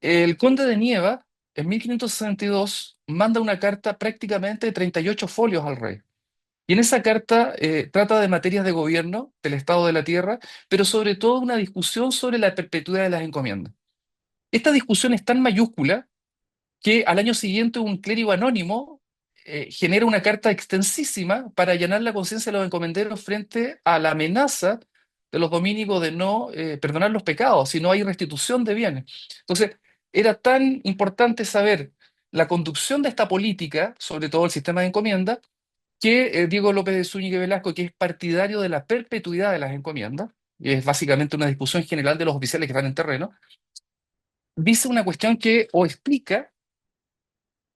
El conde de Nieva, en 1562, manda una carta prácticamente de 38 folios al rey. Y en esa carta trata de materias de gobierno, del estado de la tierra, pero sobre todo una discusión sobre la perpetuidad de las encomiendas. Esta discusión es tan mayúscula que al año siguiente un clérigo anónimo genera una carta extensísima para allanar la conciencia de los encomenderos frente a la amenaza de los dominicos de no perdonar los pecados si no hay restitución de bienes. Entonces, era tan importante saber la conducción de esta política, sobre todo el sistema de encomienda, que Diego López de Zúñiga y Velasco, que es partidario de la perpetuidad de las encomiendas, y es básicamente una discusión general de los oficiales que están en terreno, dice una cuestión que o explica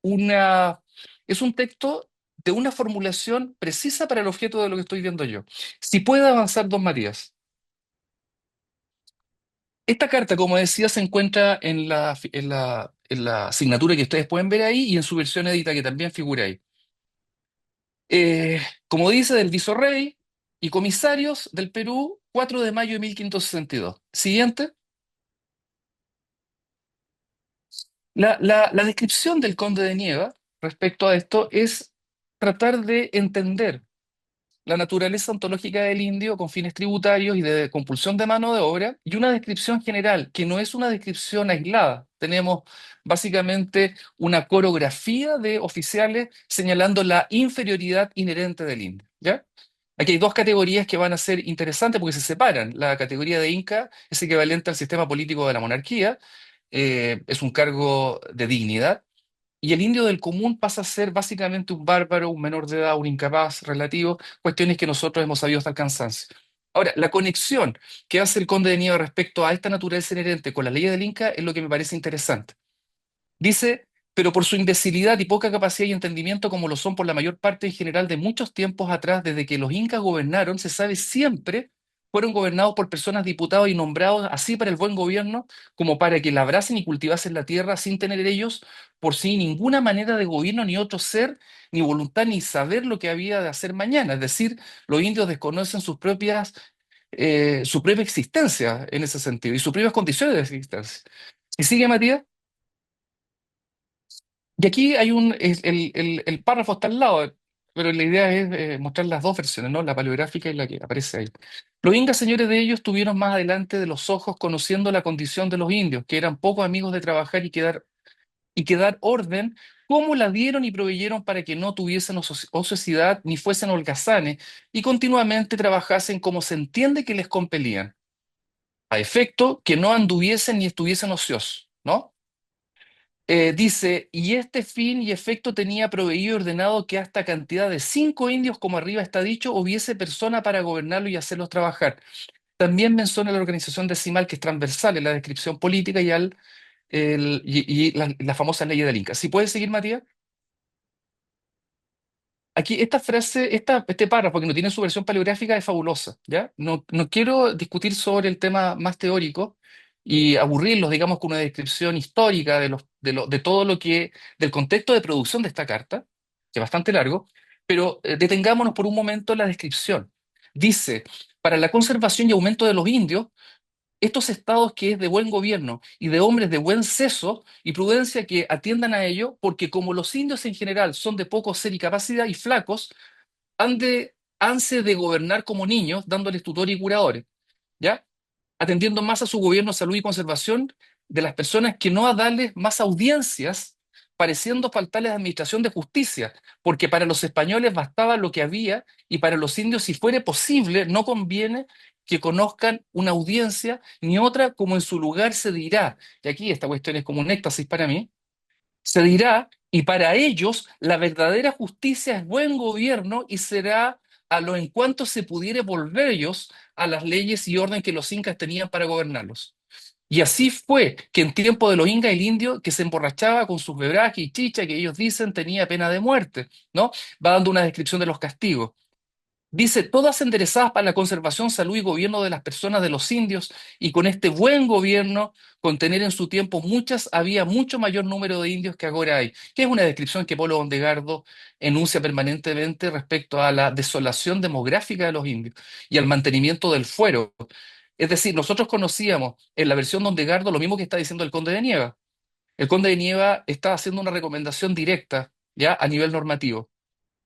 una... Es un texto de una formulación precisa para el objeto de lo que estoy viendo yo. Si puede avanzar, don Matías. Esta carta, como decía, se encuentra en la asignatura que ustedes pueden ver ahí y en su versión edita que también figura ahí. Como dice, del visorrey y comisarios del Perú, 4 de mayo de 1562. Siguiente. La descripción del conde de Nieva respecto a esto es tratar de entender la naturaleza ontológica del indio con fines tributarios y de compulsión de mano de obra, y una descripción general, que no es una descripción aislada. Tenemos básicamente una coreografía de oficiales señalando la inferioridad inherente del indio, ¿ya? Aquí hay dos categorías que van a ser interesantes porque se separan. La categoría de Inca es equivalente al sistema político de la monarquía, es un cargo de dignidad, y el indio del común pasa a ser básicamente un bárbaro, un menor de edad, un incapaz relativo, cuestiones que nosotros hemos sabido hasta el cansancio. Ahora, la conexión que hace el conde de Nieva respecto a esta naturaleza inherente con la ley del Inca es lo que me parece interesante. Dice, pero por su imbecilidad y poca capacidad y entendimiento, como lo son por la mayor parte en general de muchos tiempos atrás, desde que los incas gobernaron, se sabe siempre fueron gobernados por personas diputados y nombrados así para el buen gobierno, como para que labrasen y cultivasen la tierra sin tener ellos por sí ninguna manera de gobierno, ni otro ser, ni voluntad, ni saber lo que había de hacer mañana. Es decir, los indios desconocen su propia existencia en ese sentido y sus propias condiciones de existencia. ¿Y sigue, Matías? Y aquí hay el párrafo está al lado, pero la idea es mostrar las dos versiones, ¿no? La paleográfica y la que aparece ahí. Los incas, señores de ellos, estuvieron más adelante de los ojos conociendo la condición de los indios, que eran pocos amigos de trabajar y que dar orden, cómo la dieron y proveyeron para que no tuviesen ociosidad ni fuesen holgazanes y continuamente trabajasen como se entiende que les compelían, a efecto que no anduviesen ni estuviesen ociosos, ¿no? Dice, y este fin y efecto tenía proveído y ordenado que hasta cantidad de 5 indios, como arriba está dicho, hubiese persona para gobernarlo y hacerlos trabajar. También menciona la organización decimal que es transversal en la descripción política y las famosas leyes del Inca. Si puedes seguir, Matías. Aquí esta frase, este párrafo que no tiene su versión paleográfica es fabulosa, ¿ya? No quiero discutir sobre el tema más teórico y aburrirlos, digamos, con una descripción histórica de todo lo que, del contexto de producción de esta carta, que es bastante largo, pero detengámonos por un momento en la descripción. Dice, para la conservación y aumento de los indios, estos estados que es de buen gobierno y de hombres de buen seso y prudencia que atiendan a ello, porque como los indios en general son de poco ser y capacidad y flacos, hanse de gobernar como niños, dándoles tutores y curadores, ¿ya? Atendiendo más a su gobierno, salud y conservación de las personas que no a darles más audiencias, pareciendo faltarles administración de justicia, porque para los españoles bastaba lo que había y para los indios, si fuere posible, no conviene que conozcan una audiencia ni otra como en su lugar se dirá. Y aquí esta cuestión es como un éxtasis para mí se dirá, y para ellos la verdadera justicia es buen gobierno y será a lo en cuanto se pudiere volver ellos a las leyes y orden que los incas tenían para gobernarlos. Y así fue que en tiempo de los incas el indio que se emborrachaba con sus bebrajes y chicha que ellos dicen tenía pena de muerte, ¿no? Va dando una descripción de los castigos. Dice, todas enderezadas para la conservación, salud y gobierno de las personas de los indios, y con este buen gobierno, con tener en su tiempo muchas, había mucho mayor número de indios que ahora hay, que es una descripción que Polo Bondegardo enuncia permanentemente respecto a la desolación demográfica de los indios y al mantenimiento del fuero. Es decir, nosotros conocíamos en la versión de Bondegardo lo mismo que está diciendo el Conde de Nieva. El Conde de Nieva está haciendo una recomendación directa, ya, a nivel normativo.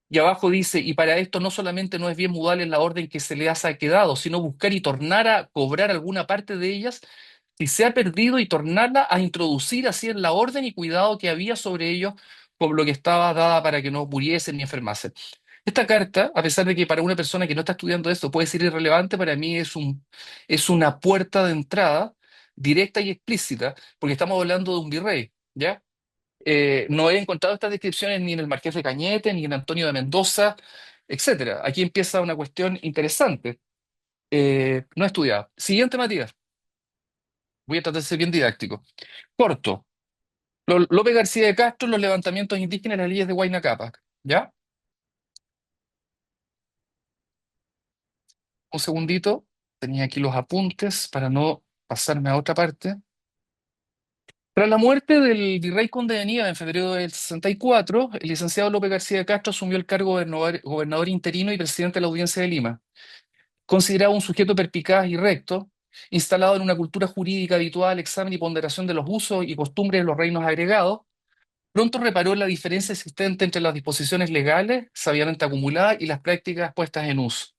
Y abajo dice, y para esto no solamente no es bien mudar en la orden que se le ha quedado, sino buscar y tornar a cobrar alguna parte de ellas, si se ha perdido, y tornarla a introducir así en la orden y cuidado que había sobre ellos, con lo que estaba dada para que no muriesen ni enfermasen. Esta carta, a pesar de que para una persona que no está estudiando esto puede ser irrelevante, para mí es una puerta de entrada directa y explícita, porque estamos hablando de un virrey, ¿ya? No he encontrado estas descripciones ni en el Marqués de Cañete, ni en Antonio de Mendoza, etcétera. Aquí empieza una cuestión interesante. No he estudiado. Siguiente, Matías. Voy a tratar de ser bien didáctico. Corto. López García de Castro, los levantamientos indígenas y las leyes de Huayna Cápac. ¿Ya? Un segundito. Tenía aquí los apuntes para no pasarme a otra parte. Tras la muerte del virrey Conde de Nieva en febrero del 64, el licenciado López García de Castro asumió el cargo de gobernador interino y presidente de la Audiencia de Lima. Consideraba un sujeto perspicaz y recto, instalado en una cultura jurídica habitual, examen y ponderación de los usos y costumbres de los reinos agregados, pronto reparó en la diferencia existente entre las disposiciones legales, sabiamente acumuladas, y las prácticas puestas en uso,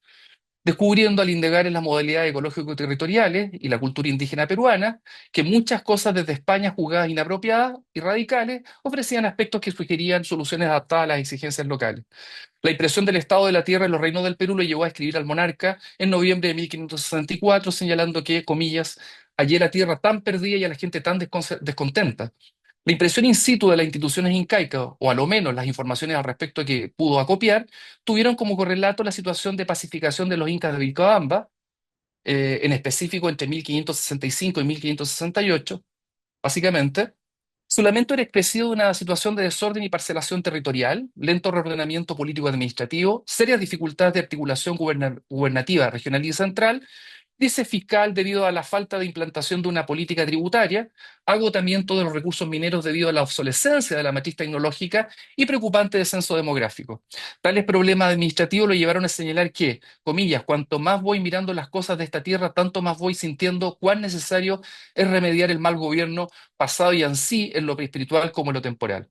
descubriendo al indagar en las modalidades ecológico-territoriales y la cultura indígena peruana, que muchas cosas desde España juzgadas inapropiadas y radicales ofrecían aspectos que sugerían soluciones adaptadas a las exigencias locales. La impresión del estado de la tierra en los reinos del Perú lo llevó a escribir al monarca en noviembre de 1564, señalando que, comillas, hallé la tierra tan perdida y a la gente tan descontenta. La impresión in situ de las instituciones incaicas, o a lo menos las informaciones al respecto que pudo acopiar, tuvieron como correlato la situación de pacificación de los incas de Vilcabamba, en específico entre 1565 y 1568, básicamente. Su lamento era expresivo de una situación de desorden y parcelación territorial, lento reordenamiento político-administrativo, serias dificultades de articulación gubernativa regional y central, crisis fiscal debido a la falta de implantación de una política tributaria, agotamiento de los recursos mineros debido a la obsolescencia de la matriz tecnológica y preocupante descenso demográfico. Tales problemas administrativos lo llevaron a señalar que, comillas, cuanto más voy mirando las cosas de esta tierra, tanto más voy sintiendo cuán necesario es remediar el mal gobierno pasado y ansí en lo espiritual como en lo temporal.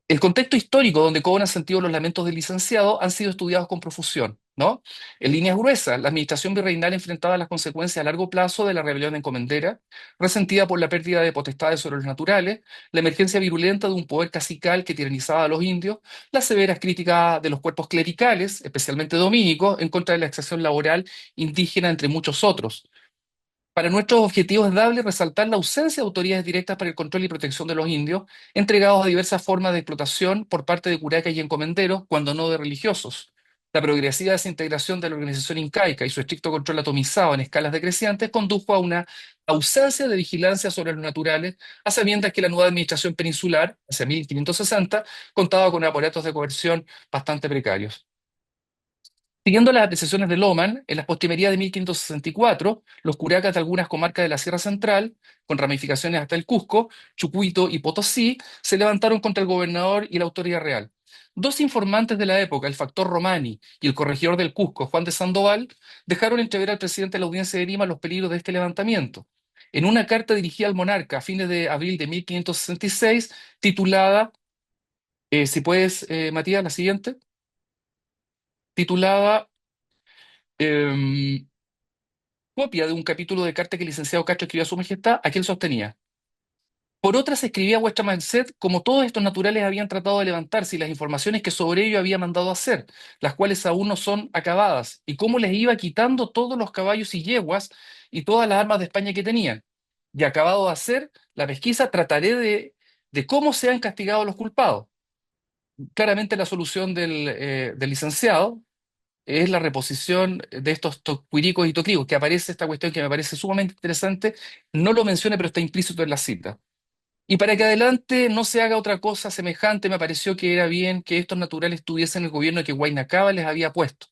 El contexto histórico donde cobran sentido los lamentos del licenciado han sido estudiados con profusión, ¿no? En líneas gruesas, la administración virreinal enfrentaba las consecuencias a largo plazo de la rebelión encomendera, resentida por la pérdida de potestades sobre los naturales, la emergencia virulenta de un poder cacical que tiranizaba a los indios, las severas críticas de los cuerpos clericales, especialmente dominicos, en contra de la extracción laboral indígena, entre muchos otros. Para nuestros objetivos es dable resaltar la ausencia de autoridades directas para el control y protección de los indios, entregados a diversas formas de explotación por parte de curacas y encomenderos, cuando no de religiosos. La progresiva desintegración de la organización incaica y su estricto control atomizado en escalas decrecientes condujo a una ausencia de vigilancia sobre los naturales, a sabiendas que la nueva administración peninsular, hacia 1560, contaba con aparatos de coerción bastante precarios. Siguiendo las apreciaciones de Loman, en las postrimerías de 1564, los curacas de algunas comarcas de la Sierra Central, con ramificaciones hasta el Cusco, Chucuito y Potosí, se levantaron contra el gobernador y la autoridad real. Dos informantes de la época, el factor Romani y el corregidor del Cusco, Juan de Sandoval, dejaron entrever al presidente de la audiencia de Lima los peligros de este levantamiento. En una carta dirigida al monarca a fines de abril de 1566, titulada, si puedes, Matías, la siguiente, titulada em, copia de un capítulo de carta que el licenciado Castro escribió a su majestad, aquel sostenía: por otra se escribía a vuestra merced como todos estos naturales habían tratado de levantarse y las informaciones que sobre ello había mandado hacer, las cuales aún no son acabadas, y cómo les iba quitando todos los caballos y yeguas y todas las armas de España que tenían. Y acabado de hacer la pesquisa, trataré de cómo se han castigado los culpados. Claramente la solución del licenciado es la reposición de estos tocuiricos y tocrigos, que aparece esta cuestión que me parece sumamente interesante, no lo menciona, pero está implícito en la cita. Y para que adelante no se haga otra cosa semejante, me pareció que era bien que estos naturales tuviesen el gobierno que Huayna les había puesto,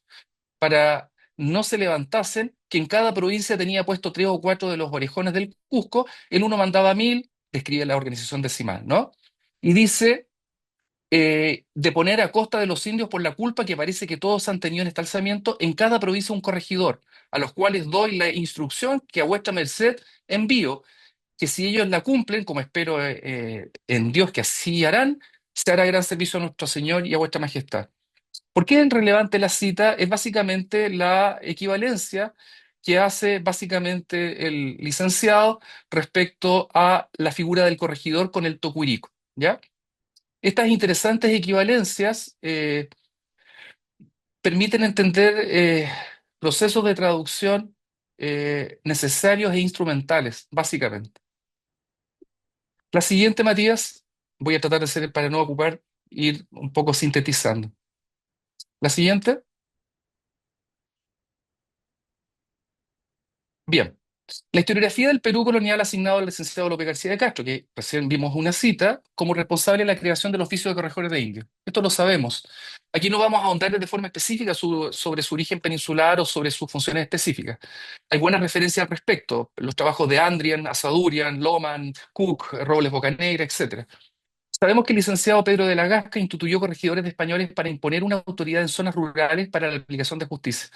para no se levantasen, que en cada provincia tenía puesto tres o cuatro de los orejones del Cusco, el uno mandaba 1000, describe la organización decimal, ¿no? Y dice de poner a costa de los indios por la culpa que parece que todos han tenido en este alzamiento, en cada provincia un corregidor, a los cuales doy la instrucción que a vuestra merced envío, que si ellos la cumplen, como espero en Dios que así harán, se hará gran servicio a nuestro Señor y a vuestra majestad. ¿Por qué es relevante la cita? Es básicamente la equivalencia que hace básicamente el licenciado respecto a la figura del corregidor con el tocuirico, ¿ya? Estas interesantes equivalencias permiten entender procesos de traducción necesarios e instrumentales, básicamente. La siguiente, Matías, voy a tratar de hacer para no ocupar, ir un poco sintetizando. La siguiente, bien. La historiografía del Perú colonial asignado al licenciado López García de Castro, que recién vimos una cita, como responsable de la creación del oficio de corregidores de indios. Esto lo sabemos. Aquí no vamos a ahondar de forma específica sobre su origen peninsular o sobre sus funciones específicas. Hay buenas referencias al respecto, los trabajos de Andrian, Asadurian, Loman, Cook, Robles Bocanegra, etc. Sabemos que el licenciado Pedro de la Gasca instituyó corregidores de españoles para imponer una autoridad en zonas rurales para la aplicación de justicia.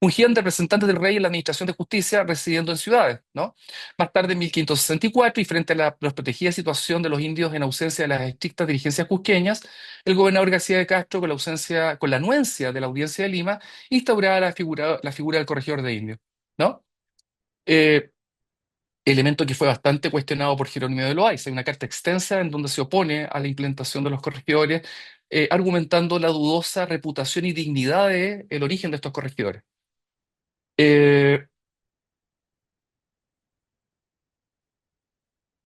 Fungían de representantes del rey en la administración de justicia residiendo en ciudades, ¿no? Más tarde, en 1564, y cuatro, y frente a la desprotegida situación de los indios en ausencia de las estrictas dirigencias cusqueñas, el gobernador García de Castro, con la anuencia de la Audiencia de Lima, instauraba la figura del corregidor de indios, ¿no? Eh, Elemento que fue bastante cuestionado por Jerónimo de Loaiza. Hay una carta extensa en donde se opone a la implementación de los corregidores, argumentando la dudosa reputación y dignidad del origen de estos corregidores. Eh,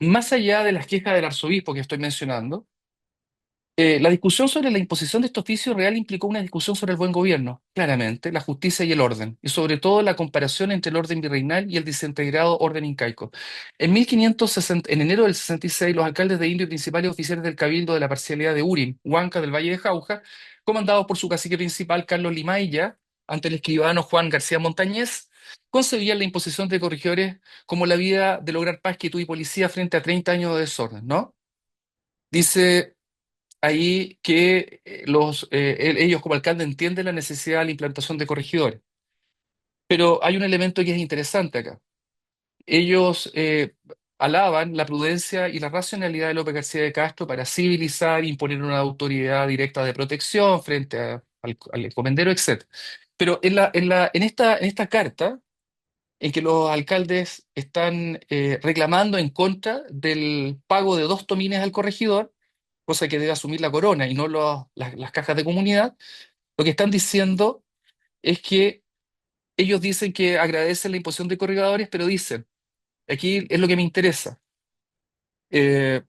Más allá de las quejas del arzobispo que estoy mencionando, la discusión sobre la imposición de este oficio real implicó una discusión sobre el buen gobierno, claramente, la justicia y el orden, y sobre todo la comparación entre el orden virreinal y el desintegrado orden incaico. En enero del 66, los alcaldes de Indio y principales oficiales del cabildo de la parcialidad de Urim, Huanca del Valle de Jauja, comandados por su cacique principal, Carlos Limailla, ante el escribano Juan García Montañez, concebían la imposición de corregidores como la vía de lograr paz, quietud y policía frente a 30 años de desorden, ¿no? Dice ahí que ellos como alcalde entienden la necesidad de la implantación de corregidores. Pero hay un elemento que es interesante acá. Ellos alaban la prudencia y la racionalidad de López García de Castro para civilizar, imponer una autoridad directa de protección frente al encomendero, etc. Pero en esta carta, en que los alcaldes están reclamando en contra del pago de 2 tomines al corregidor, cosa que debe asumir la corona y no las cajas de comunidad, lo que están diciendo es que ellos dicen que agradecen la imposición de corregidores, pero dicen, aquí es lo que me interesa, eh,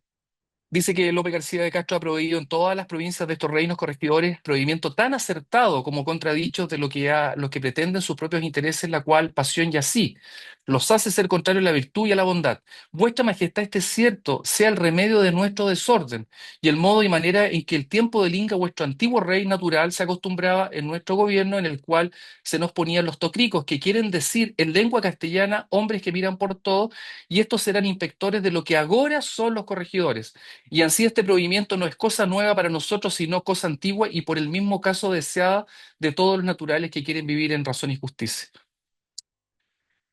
dice que López García de Castro ha proveído en todas las provincias de estos reinos corregidores provimiento tan acertado como contradichos de lo que pretenden sus propios intereses, la cual pasión y así. los hace ser contrarios a la virtud y a la bondad. Vuestra Majestad, este cierto, sea el remedio de nuestro desorden y el modo y manera en que el tiempo del Inca, vuestro antiguo rey natural, se acostumbraba en nuestro gobierno, en el cual se nos ponían los tocricos, que quieren decir en lengua castellana hombres que miran por todo, y estos serán inspectores de lo que ahora son los corregidores. Y así este provimiento no es cosa nueva para nosotros, sino cosa antigua y por el mismo caso deseada de todos los naturales que quieren vivir en razón y justicia.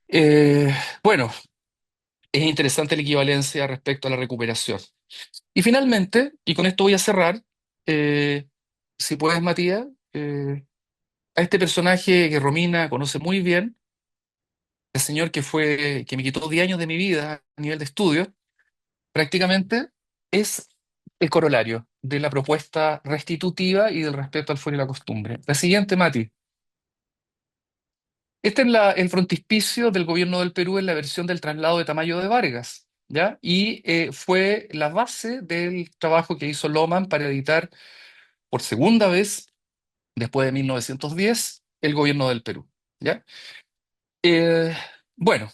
Eh, bueno, es interesante la equivalencia respecto a la recuperación. Y finalmente, y con esto voy a cerrar, eh, si puedes, Matías, a este personaje que Romina conoce muy bien, el señor que me quitó 10 años de mi vida a nivel de estudio, prácticamente es el corolario de la propuesta restitutiva y del respeto al fuero y la costumbre. La siguiente, Mati. Este es el frontispicio del gobierno del Perú en la versión del traslado de Tamayo de Vargas, ¿ya? Y fue la base del trabajo que hizo Loman para editar por segunda vez, después de 1910, el gobierno del Perú, ¿ya? Eh, bueno,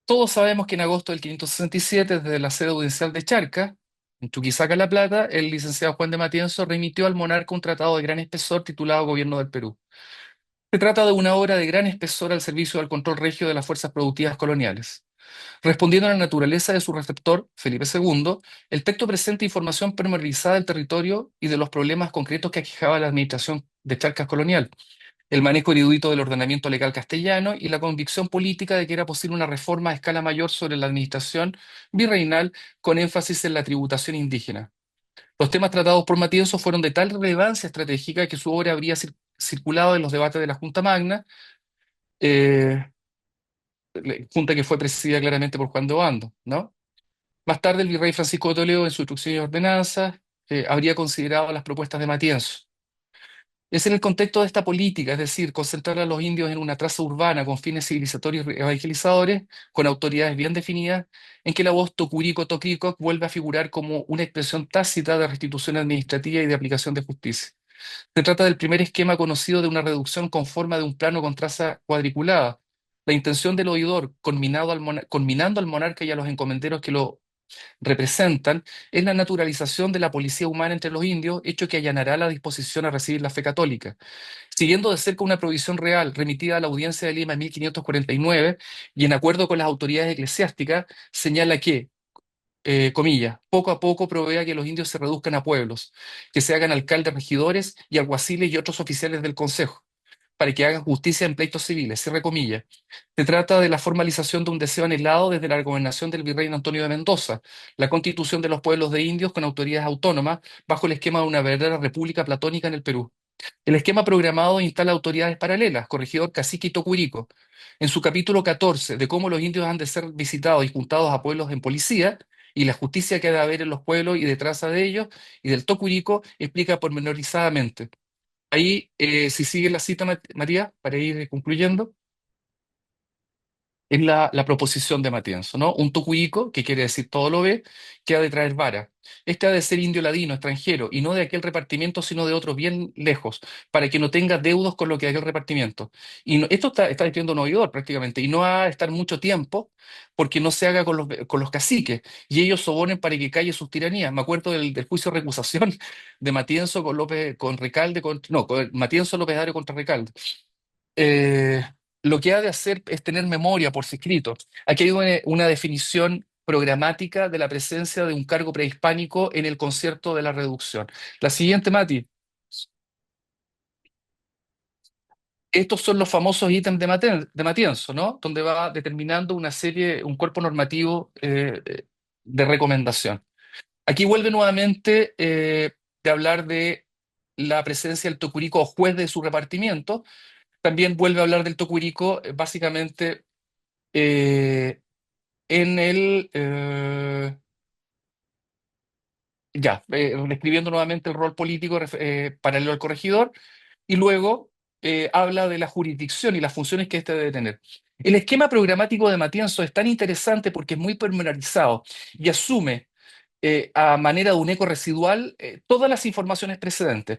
todos sabemos que en agosto del 567, desde la sede audiencial de Charcas, en Chuquisaca, La Plata, el licenciado Juan de Matienzo remitió al monarca un tratado de gran espesor titulado Gobierno del Perú. Se trata de una obra de gran espesor al servicio del control regio de las fuerzas productivas coloniales. Respondiendo a la naturaleza de su receptor, Felipe II, el texto presenta información pormenorizada del territorio y de los problemas concretos que aquejaba la administración de Charcas colonial, el manejo erudito del ordenamiento legal castellano y la convicción política de que era posible una reforma a escala mayor sobre la administración virreinal con énfasis en la tributación indígena. Los temas tratados por Matienzo fueron de tal relevancia estratégica que su obra habría circulado en los debates de la Junta Magna, eh, junta que fue presidida claramente por Juan de Obando, ¿no? Más tarde, el virrey Francisco de Toledo, en su instrucción y ordenanzas, habría considerado las propuestas de Matienzo. Es en el contexto de esta política, es decir, concentrar a los indios en una traza urbana con fines civilizatorios y evangelizadores, con autoridades bien definidas, en que la voz Tocurico-Tocrico vuelve a figurar como una expresión tácita de restitución administrativa y de aplicación de justicia. Se trata del primer esquema conocido de una reducción con forma de un plano con traza cuadriculada. La intención del oidor, conminando al monarca y a los encomenderos que lo representan, es la naturalización de la policía humana entre los indios, hecho que allanará la disposición a recibir la fe católica. Siguiendo de cerca una provisión real remitida a la Audiencia de Lima en 1549 y en acuerdo con las autoridades eclesiásticas, señala que, comillas, poco a poco provea que los indios se reduzcan a pueblos, que se hagan alcaldes, regidores y alguaciles y otros oficiales del consejo, para que hagan justicia en pleitos civiles, cierre comillas. Se trata de la formalización de un deseo anhelado desde la gobernación del virrey Antonio de Mendoza, la constitución de los pueblos de indios con autoridades autónomas bajo el esquema de una verdadera república platónica en el Perú. El esquema programado instala autoridades paralelas, corregidor, cacique y tocurico. En su capítulo 14 de cómo los indios han de ser visitados y juntados a pueblos en policía, y la justicia que ha de haber en los pueblos y de traza de ellos, y del tocurico, explica pormenorizadamente. Ahí, si sigue la cita, María, para ir concluyendo, es la proposición de Matienzo, ¿no? Un tucuico, que quiere decir todo lo ve, que ha de traer vara. Este ha de ser indio ladino, extranjero, y no de aquel repartimiento, sino de otro bien lejos, para que no tenga deudos con lo que aquel repartimiento. Y esto está diciendo un oidor prácticamente, y no ha de estar mucho tiempo porque no se haga con los caciques, y ellos sobornen para que calle sus tiranías. Me acuerdo del juicio de recusación de Matienzo con López, con Recalde, no, con Matienzo López Dario contra Recalde. eh, lo que ha de hacer es tener memoria por escrito. Aquí hay una definición programática de la presencia de un cargo prehispánico en el concierto de la reducción. La siguiente, Mati. Estos son los famosos ítems de Matienzo, ¿no? Donde va determinando una serie, un cuerpo normativo de recomendación. Aquí vuelve nuevamente de hablar de la presencia del tocurico o juez de su repartimiento. También vuelve a hablar del tocurico, básicamente eh, en describiendo nuevamente el rol político paralelo al corregidor, y luego habla de la jurisdicción y las funciones que éste debe tener. El esquema programático de Matienzo es tan interesante porque es muy pormenorizado y asume a manera de un eco residual todas las informaciones precedentes.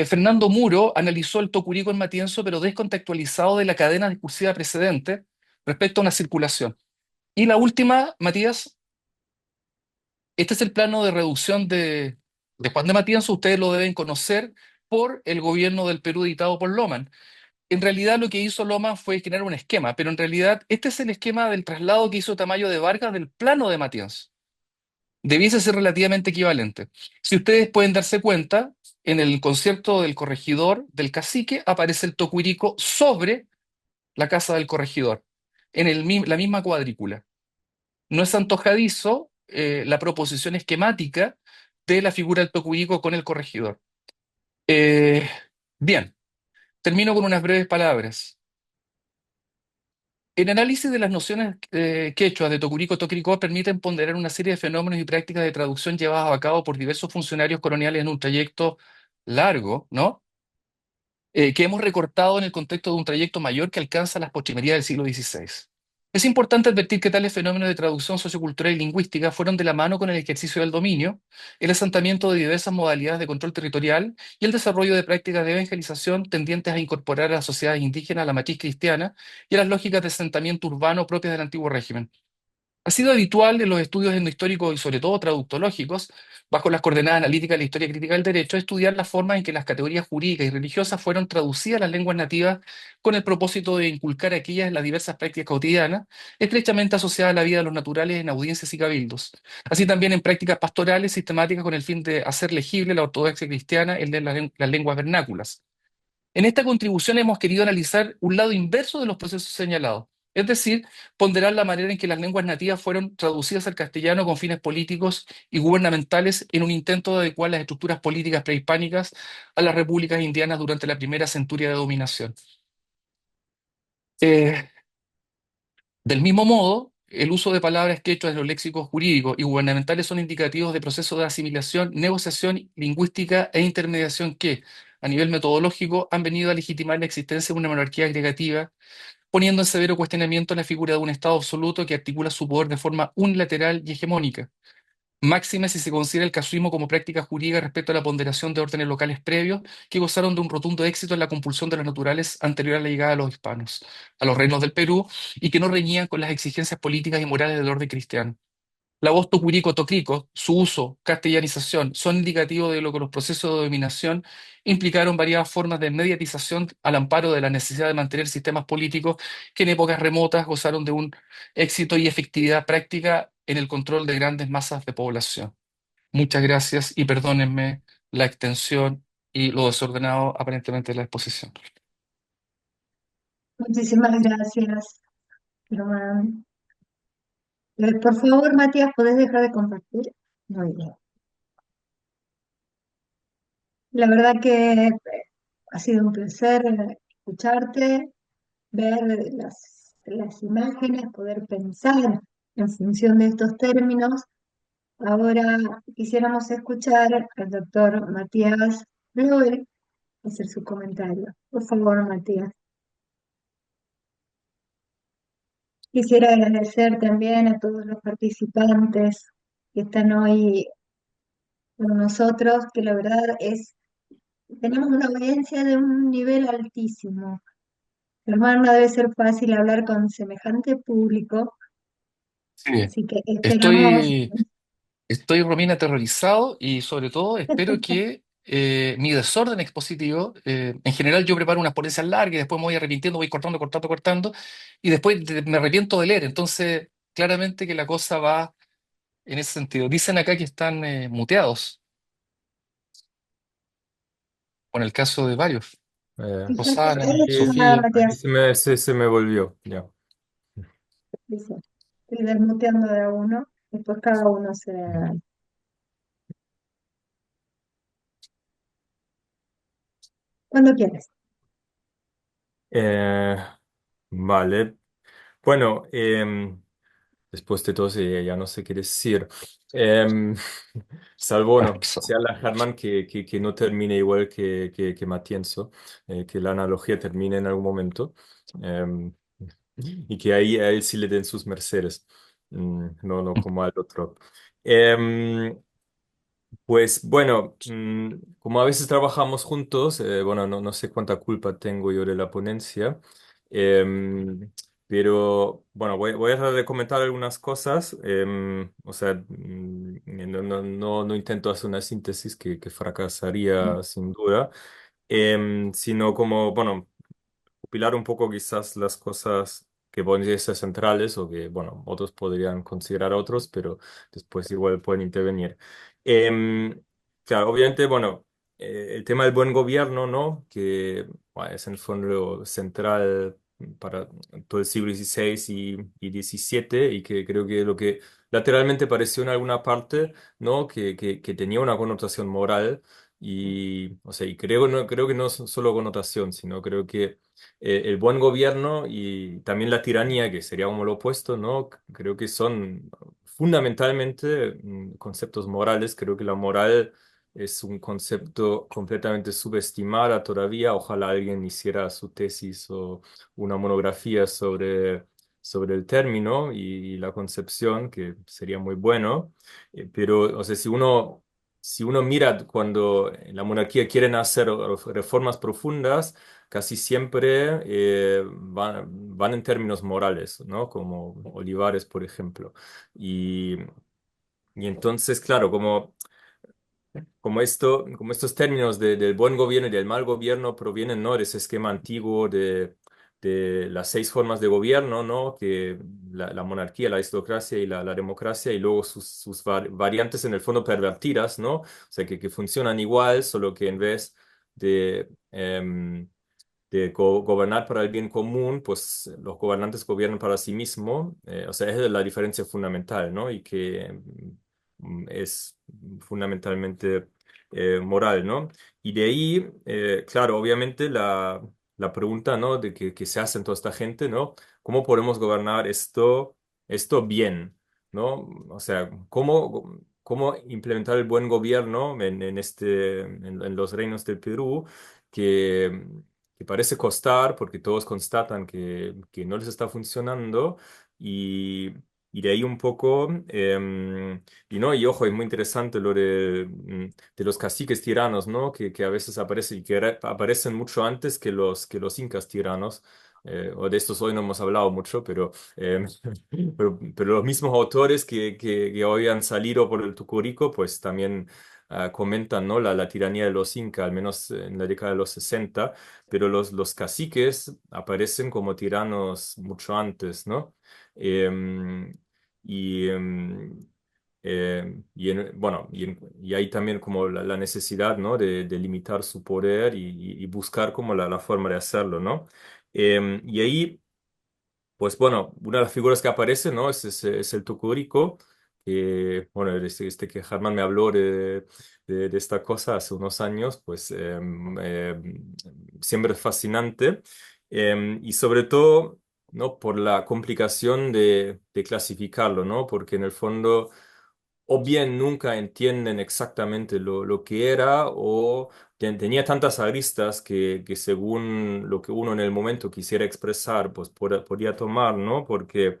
Fernando Muro analizó el Tocurico en Matienzo, pero descontextualizado de la cadena discursiva precedente, respecto a una circulación. Y la última, Matías, este es el plano de reducción de Juan de Matienzo, ustedes lo deben conocer por el gobierno del Perú dictado por Loman. En realidad lo que hizo Loman fue generar un esquema, pero en realidad este es el esquema del traslado que hizo Tamayo de Vargas del plano de Matienzo. Debiese ser relativamente equivalente. Si ustedes pueden darse cuenta, en el concierto del corregidor del cacique aparece el tocuirico sobre la casa del corregidor, en la misma cuadrícula. No es antojadizo la proposición esquemática de la figura del tocuirico con el corregidor. Eh, bien, termino con unas breves palabras. El análisis de las nociones quechua de Tocurico Tocricó permiten ponderar una serie de fenómenos y prácticas de traducción llevadas a cabo por diversos funcionarios coloniales en un trayecto largo, ¿no? Que hemos recortado en el contexto de un trayecto mayor que alcanza las postrimerías del siglo XVI. Es importante advertir que tales fenómenos de traducción sociocultural y lingüística fueron de la mano con el ejercicio del dominio, el asentamiento de diversas modalidades de control territorial y el desarrollo de prácticas de evangelización tendientes a incorporar a las sociedades indígenas a la matriz cristiana y a las lógicas de asentamiento urbano propias del antiguo régimen. Ha sido habitual en los estudios etnohistóricos y sobre todo traductológicos, bajo las coordenadas analíticas de la historia crítica del derecho, estudiar la forma en que las categorías jurídicas y religiosas fueron traducidas a las lenguas nativas con el propósito de inculcar aquellas en las diversas prácticas cotidianas, estrechamente asociadas a la vida de los naturales en audiencias y cabildos. Así también en prácticas pastorales sistemáticas con el fin de hacer legible la ortodoxia cristiana en las lenguas vernáculas. En esta contribución hemos querido analizar un lado inverso de los procesos señalados, es decir, ponderar la manera en que las lenguas nativas fueron traducidas al castellano con fines políticos y gubernamentales en un intento de adecuar las estructuras políticas prehispánicas a las repúblicas indianas durante la primera centuria de dominación. Eh, del mismo modo, el uso de palabras quechuas en los léxicos jurídicos y gubernamentales son indicativos de procesos de asimilación, negociación lingüística e intermediación que, a nivel metodológico, han venido a legitimar la existencia de una monarquía agregativa, poniendo en severo cuestionamiento la figura de un Estado absoluto que articula su poder de forma unilateral y hegemónica. Máxime si se considera el casuismo como práctica jurídica respecto a la ponderación de órdenes locales previos que gozaron de un rotundo éxito en la compulsión de los naturales anterior a la llegada de los hispanos a los reinos del Perú y que no reñían con las exigencias políticas y morales del orden cristiano. La voz tucurico tocrico, su uso, castellanización, son indicativos de lo que los procesos de dominación implicaron variadas formas de mediatización al amparo de la necesidad de mantener sistemas políticos que en épocas remotas gozaron de un éxito y efectividad práctica en el control de grandes masas de población. Muchas gracias y perdónenme la extensión y lo desordenado aparentemente de la exposición. Muchísimas gracias, Germán. Por favor, Matías, ¿podés dejar de compartir? Muy bien. La verdad que ha sido un placer escucharte, ver las imágenes, poder pensar en función de estos términos. Ahora quisiéramos escuchar al doctor Matías Bloel hacer su comentario. Por favor, Matías. Quisiera agradecer también a todos los participantes que están hoy con nosotros, que la verdad tenemos una audiencia de un nivel altísimo. Germán, no debe ser fácil hablar con semejante público, Sí, así que esperamos. estoy Estoy, Romina, aterrorizado y sobre todo espero que mi desorden expositivo, en general yo preparo unas ponencias largas y después me voy arrepintiendo, voy cortando, cortando, cortando y después me arrepiento de leer. Entonces, claramente que la cosa va en ese sentido. Dicen acá que están muteados, con el caso de varios. Eh, Rosana, aquí, Hola, Sofía. aquí Matías. se me volvió, ya. Dice, estoy desmuteando de a uno, después cada uno se... Cuando quieres. Eh, vale. Bueno, después de todo, sí, ya no sé qué decir. Em, salvo, Ah, bueno, empezó. sea la Harman que no termine igual que Matienzo, que la analogía termine en algún momento. Em, y que ahí a él sí le den sus mercedes. No como al otro. Em, Pues bueno, como a veces trabajamos juntos, bueno, no sé cuánta culpa tengo yo de la ponencia. em, Pero bueno, voy a tratar de comentar algunas cosas. O sea, no intento hacer una síntesis que fracasaría sin duda, sino como, bueno, compilar un poco quizás las cosas que podrían ser centrales o que, bueno, otros podrían considerar otros, pero después igual pueden intervenir. Em, claro, obviamente, bueno, el tema del buen gobierno, ¿no? Que bueno, es en el fondo central para todo el siglo XVI y XVII y que creo que lo que lateralmente pareció en alguna parte, ¿no? Que tenía una connotación moral y, o sea, y creo que no es solo connotación, sino creo que el buen gobierno y también la tiranía, que sería como lo opuesto, ¿no? Creo que son fundamentalmente conceptos morales. Creo que la moral es un concepto completamente subestimado todavía. Ojalá alguien hiciera su tesis o una monografía sobre el término y la concepción, que sería muy bueno. Pero, o sea, si uno mira cuando en la monarquía quieren hacer reformas profundas, casi siempre van en términos morales, ¿no? Como Olivares, por ejemplo. Y, y entonces, claro, como estos términos del buen gobierno y del mal gobierno provienen, ¿no? De ese esquema antiguo de las seis formas de gobierno, ¿no? Que la monarquía, la aristocracia y la democracia, y luego sus variantes en el fondo pervertidas, ¿no? O sea, que funcionan igual, solo que en vez de gobernar para el bien común, pues los gobernantes gobiernan para sí mismos. O sea, esa es la diferencia fundamental, ¿no? Y que es fundamentalmente moral, ¿no? Y de ahí, claro, obviamente la pregunta, ¿no? De que se hace en toda esta gente, ¿no? ¿Cómo podemos gobernar esto bien, ¿no? O sea, ¿cómo implementar el buen gobierno en los reinos del Perú? Que, que parece costar porque todos constatan que no les está funcionando y, y de ahí un poco, y no, y ojo, es muy interesante lo de los caciques tiranos, ¿no? Que a veces aparecen y que aparecen mucho antes que los incas tiranos. O de estos hoy no hemos hablado mucho, pero los mismos autores que hoy han salido por el Tucurico, pues también comentan, ¿no? La tiranía de los incas, al menos en la década de los 60, pero los caciques aparecen como tiranos mucho antes, ¿no? Em, y, bueno, y hay también como la necesidad, ¿no? de limitar su poder y buscar como la forma de hacerlo, ¿no? Y ahí pues bueno, una de las figuras que aparece, ¿no? Es el Tocurico, que, bueno, que Germán me habló de esta cosa hace unos años, pues siempre es fascinante. Y sobre todo, ¿no? Por la complicación de clasificarlo, ¿no? Porque en el fondo o bien nunca entienden exactamente lo que era, o tenía tantas aristas que según lo que uno en el momento quisiera expresar, pues podía tomar, ¿no? Porque,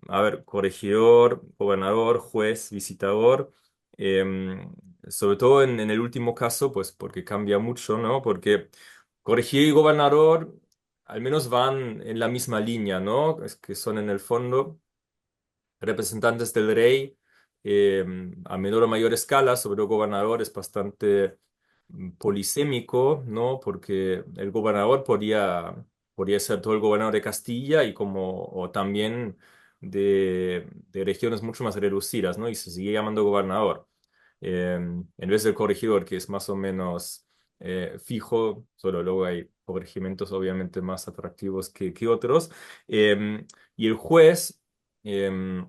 a ver, corregidor, gobernador, juez, visitador, em, sobre todo en el último caso, pues porque cambia mucho, ¿no? Porque corregidor y gobernador al menos van en la misma línea, ¿no? Es que son en el fondo representantes del rey a menor o mayor escala. Sobre el gobernador es bastante polisémico, ¿no? Porque el gobernador podía ser todo el gobernador de Castilla o también de regiones mucho más reducidas, ¿no? Y se sigue llamando gobernador. En vez del corregidor, que es más o menos fijo, solo luego hay corregimientos obviamente más atractivos que otros. Y el juez, em,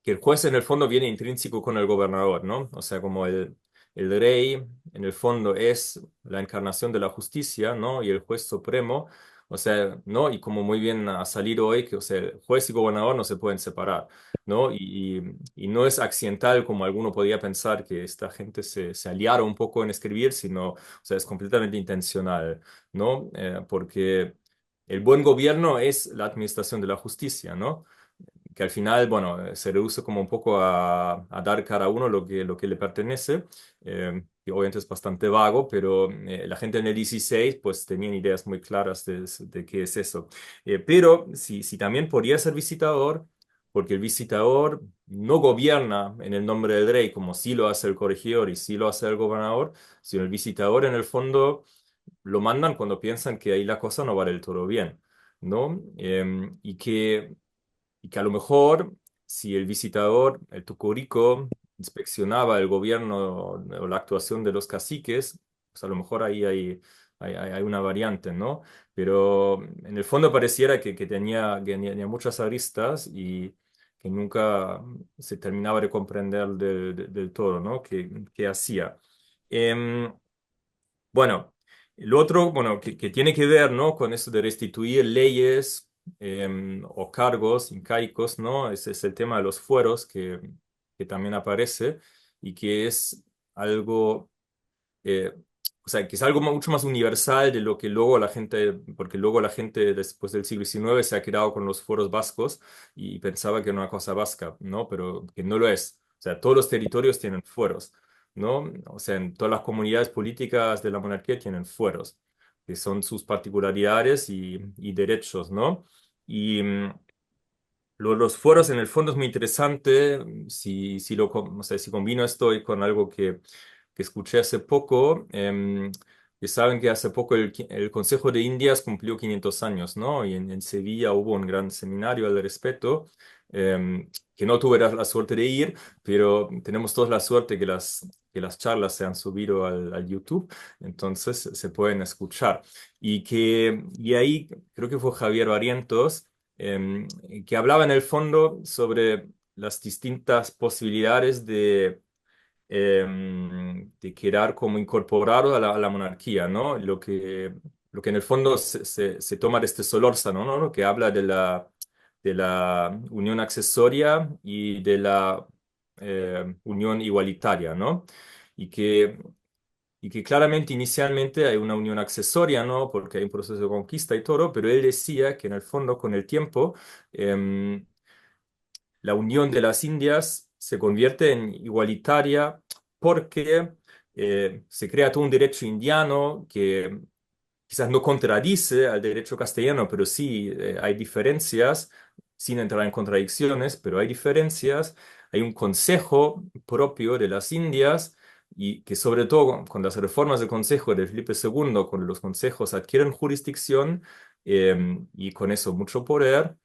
que el juez en el fondo viene intrínseco con el gobernador, ¿no? O sea, como el rey en el fondo es la encarnación de la justicia, ¿no? Y el juez supremo, o sea, ¿no? Y como muy bien ha salido hoy, que, o sea, el juez y gobernador no se pueden separar, ¿no? Y no es accidental como alguno podía pensar que esta gente se aliara un poco en escribir, sino, o sea, es completamente intencional, ¿no? Porque el buen gobierno es la administración de la justicia, ¿no? que al final, bueno, se reduce como un poco a dar a cada uno lo que le pertenece, que obviamente es bastante vago, pero la gente en el 16 pues tenían ideas muy claras de qué es eso. Pero si también podía ser visitador, porque el visitador no gobierna en el nombre del rey, como sí lo hace el corregidor y sí lo hace el gobernador, sino el visitador en el fondo lo mandan cuando piensan que ahí la cosa no va del todo bien, ¿no? Y que a lo mejor si el visitador, el tucurico, inspeccionaba el gobierno o la actuación de los caciques, pues a lo mejor ahí hay una variante, ¿no? Pero en el fondo pareciera que tenía muchas aristas y que nunca se terminaba de comprender del todo, ¿no? ¿Qué hacía? Em, bueno, lo otro, bueno, que tiene que ver, ¿no? Con eso de restituir leyes o cargos incaicos, ¿no? Ese es el tema de los fueros que también aparece y que es algo eh, o sea, que es algo mucho más universal de lo que luego la gente, porque luego la gente después del siglo XIX se ha quedado con los fueros vascos y pensaba que era una cosa vasca, ¿no? Pero que no lo es. O sea, todos los territorios tienen fueros, ¿no? O sea, en todas las comunidades políticas de la monarquía tienen fueros, que son sus particularidades y derechos, ¿no? Y los fueros en el fondo es muy interesante o sea, si combino esto con algo que escuché hace poco, que saben que hace poco el Consejo de Indias cumplió 500 años, ¿no? Y en Sevilla hubo un gran seminario al respecto, que no tuve la suerte de ir, pero tenemos todos la suerte que las charlas se han subido al YouTube, entonces se pueden escuchar. Y ahí creo que fue Javier Barrientos em, que hablaba en el fondo sobre las distintas posibilidades de quedar como incorporado a la monarquía, ¿no? Lo que en el fondo se toma de este Solórzano, ¿no? Que habla de la unión accesoria y de la unión igualitaria, ¿no? Y que y que claramente inicialmente hay una unión accesoria, ¿no? Porque hay un proceso de conquista y todo, pero él decía que en el fondo con el tiempo em, la unión de las Indias se convierte en igualitaria porque se crea todo un derecho indiano que quizás no contradice al derecho castellano, pero sí hay diferencias, sin entrar en contradicciones, pero hay diferencias. Hay un consejo propio de las Indias y que sobre todo con las reformas del consejo de Felipe II, con los consejos adquieren jurisdicción y con eso mucho poder.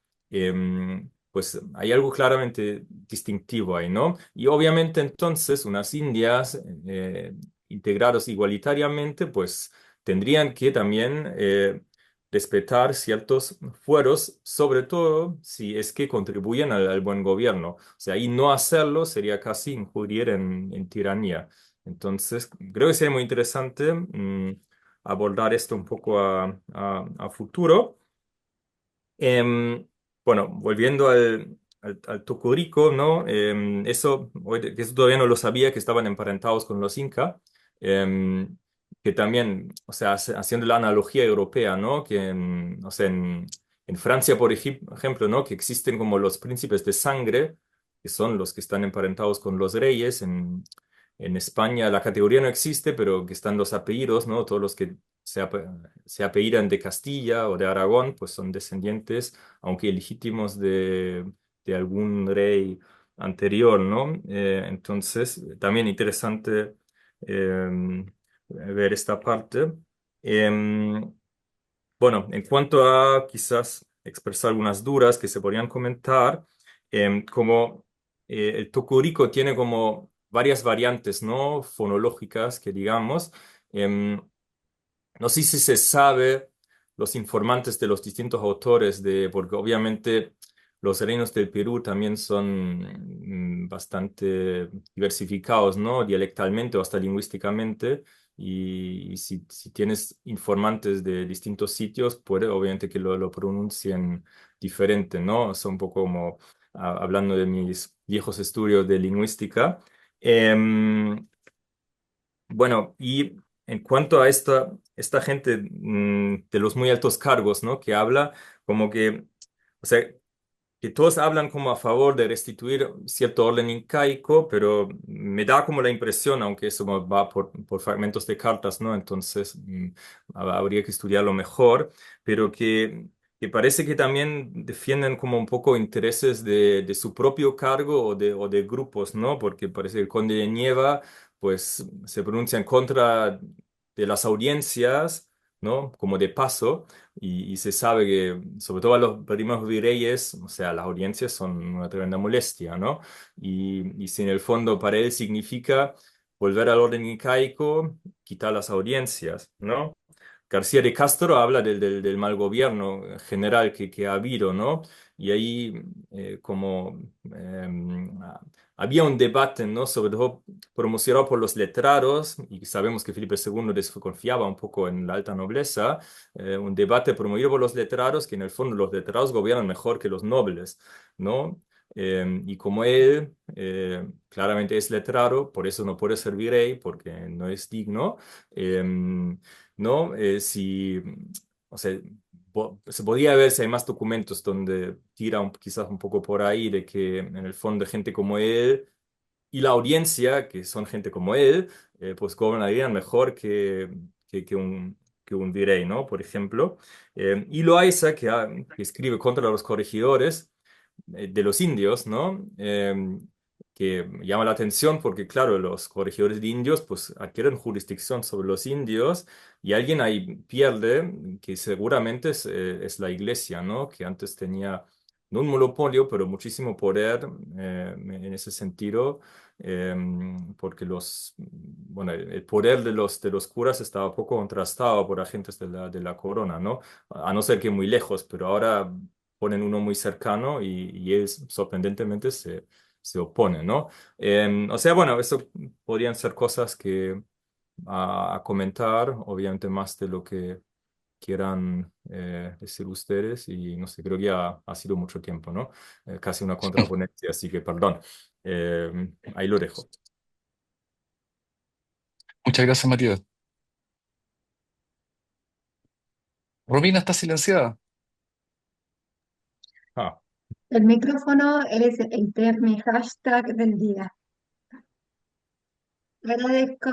Pues hay algo claramente distintivo ahí, ¿no? Y obviamente entonces unas Indias integradas igualitariamente, pues tendrían que también respetar ciertos fueros, sobre todo si es que contribuyen al buen gobierno. O sea, y no hacerlo sería casi incurrir en tiranía. Entonces, creo que sería muy interesante abordar esto un poco a futuro. Em, bueno, volviendo al Tocorico, ¿no? Que eso todavía no lo sabía, que estaban emparentados con los Inca, em, que también, o sea, haciendo la analogía europea, ¿no? Que o sea, en Francia, por ejemplo, ¿no? Que existen como los príncipes de sangre, que son los que están emparentados con los reyes. En España la categoría no existe, pero que están los apellidos, ¿no? Todos los que se apellidan de Castilla o de Aragón, pues son descendientes, aunque ilegítimos de algún rey anterior, ¿no? Entonces, también interesante ver esta parte. Em, bueno, en cuanto a quizás expresar algunas dudas que se podrían comentar, como el tocorico tiene como varias variantes, ¿no? Fonológicas que digamos. em, no sé si se sabe los informantes de los distintos autores porque obviamente los reinos del Perú también son bastante diversificados, ¿no? Dialectalmente o hasta lingüísticamente. Y si tienes informantes de distintos sitios, puede obviamente que lo pronuncien diferente, ¿no? Es un poco como hablando de mis viejos estudios de lingüística. Em, bueno, y en cuanto a esta gente de los muy altos cargos, ¿no? Que habla como que, o sea, que todos hablan como a favor de restituir cierto orden incaico, pero me da como la impresión, aunque eso va por fragmentos de cartas, ¿no? Entonces habría que estudiarlo mejor, pero que parece que también defienden como un poco intereses de su propio cargo o de grupos, ¿no? Porque parece que el conde de Nieva, pues, se pronuncia en contra de las audiencias, ¿no? Como de paso. Y se sabe que, sobre todo a los primos virreyes, o sea, las audiencias son una tremenda molestia, ¿no? Y si en el fondo para él significa volver al orden incaico, quitar las audiencias, ¿no? García de Castro habla del mal gobierno general que ha habido, ¿no? Y ahí como había un debate, ¿no? Sobre todo promocionado por los letrados, y sabemos que Felipe II desconfiaba un poco en la alta nobleza, un debate promovido por los letrados, que en el fondo los letrados gobiernan mejor que los nobles, ¿no? Y como él claramente es letrado, por eso no puede ser virrey, porque no es digno. ¿No? Si, o sea, se podría ver si hay más documentos donde tira quizás un poco por ahí de que en el fondo gente como él y la audiencia, que son gente como él, pues gobernarían mejor que un virrey, ¿no? Por ejemplo. Y Loaiza, que escribe contra los corregidores, de los indios, ¿no? Que llama la atención porque, claro, los corregidores de indios pues adquieren jurisdicción sobre los indios y alguien ahí pierde, que seguramente es la iglesia, ¿no? Que antes tenía no un monopolio, pero muchísimo poder en ese sentido, eh, porque bueno, el poder de los curas estaba poco contrastado por agentes de la corona, ¿no? A no ser que muy lejos, pero ahora ponen uno muy cercano y él sorprendentemente se opone, ¿no? O sea, bueno, eso podrían ser cosas que a comentar, obviamente más de lo que quieran decir ustedes y no sé, creo que ya ha sido mucho tiempo, ¿no? Casi una contraponencia, así que perdón. Ahí lo dejo. Muchas gracias, Matías. Romina está silenciada. Ah, El micrófono es mi hashtag del día. Agradezco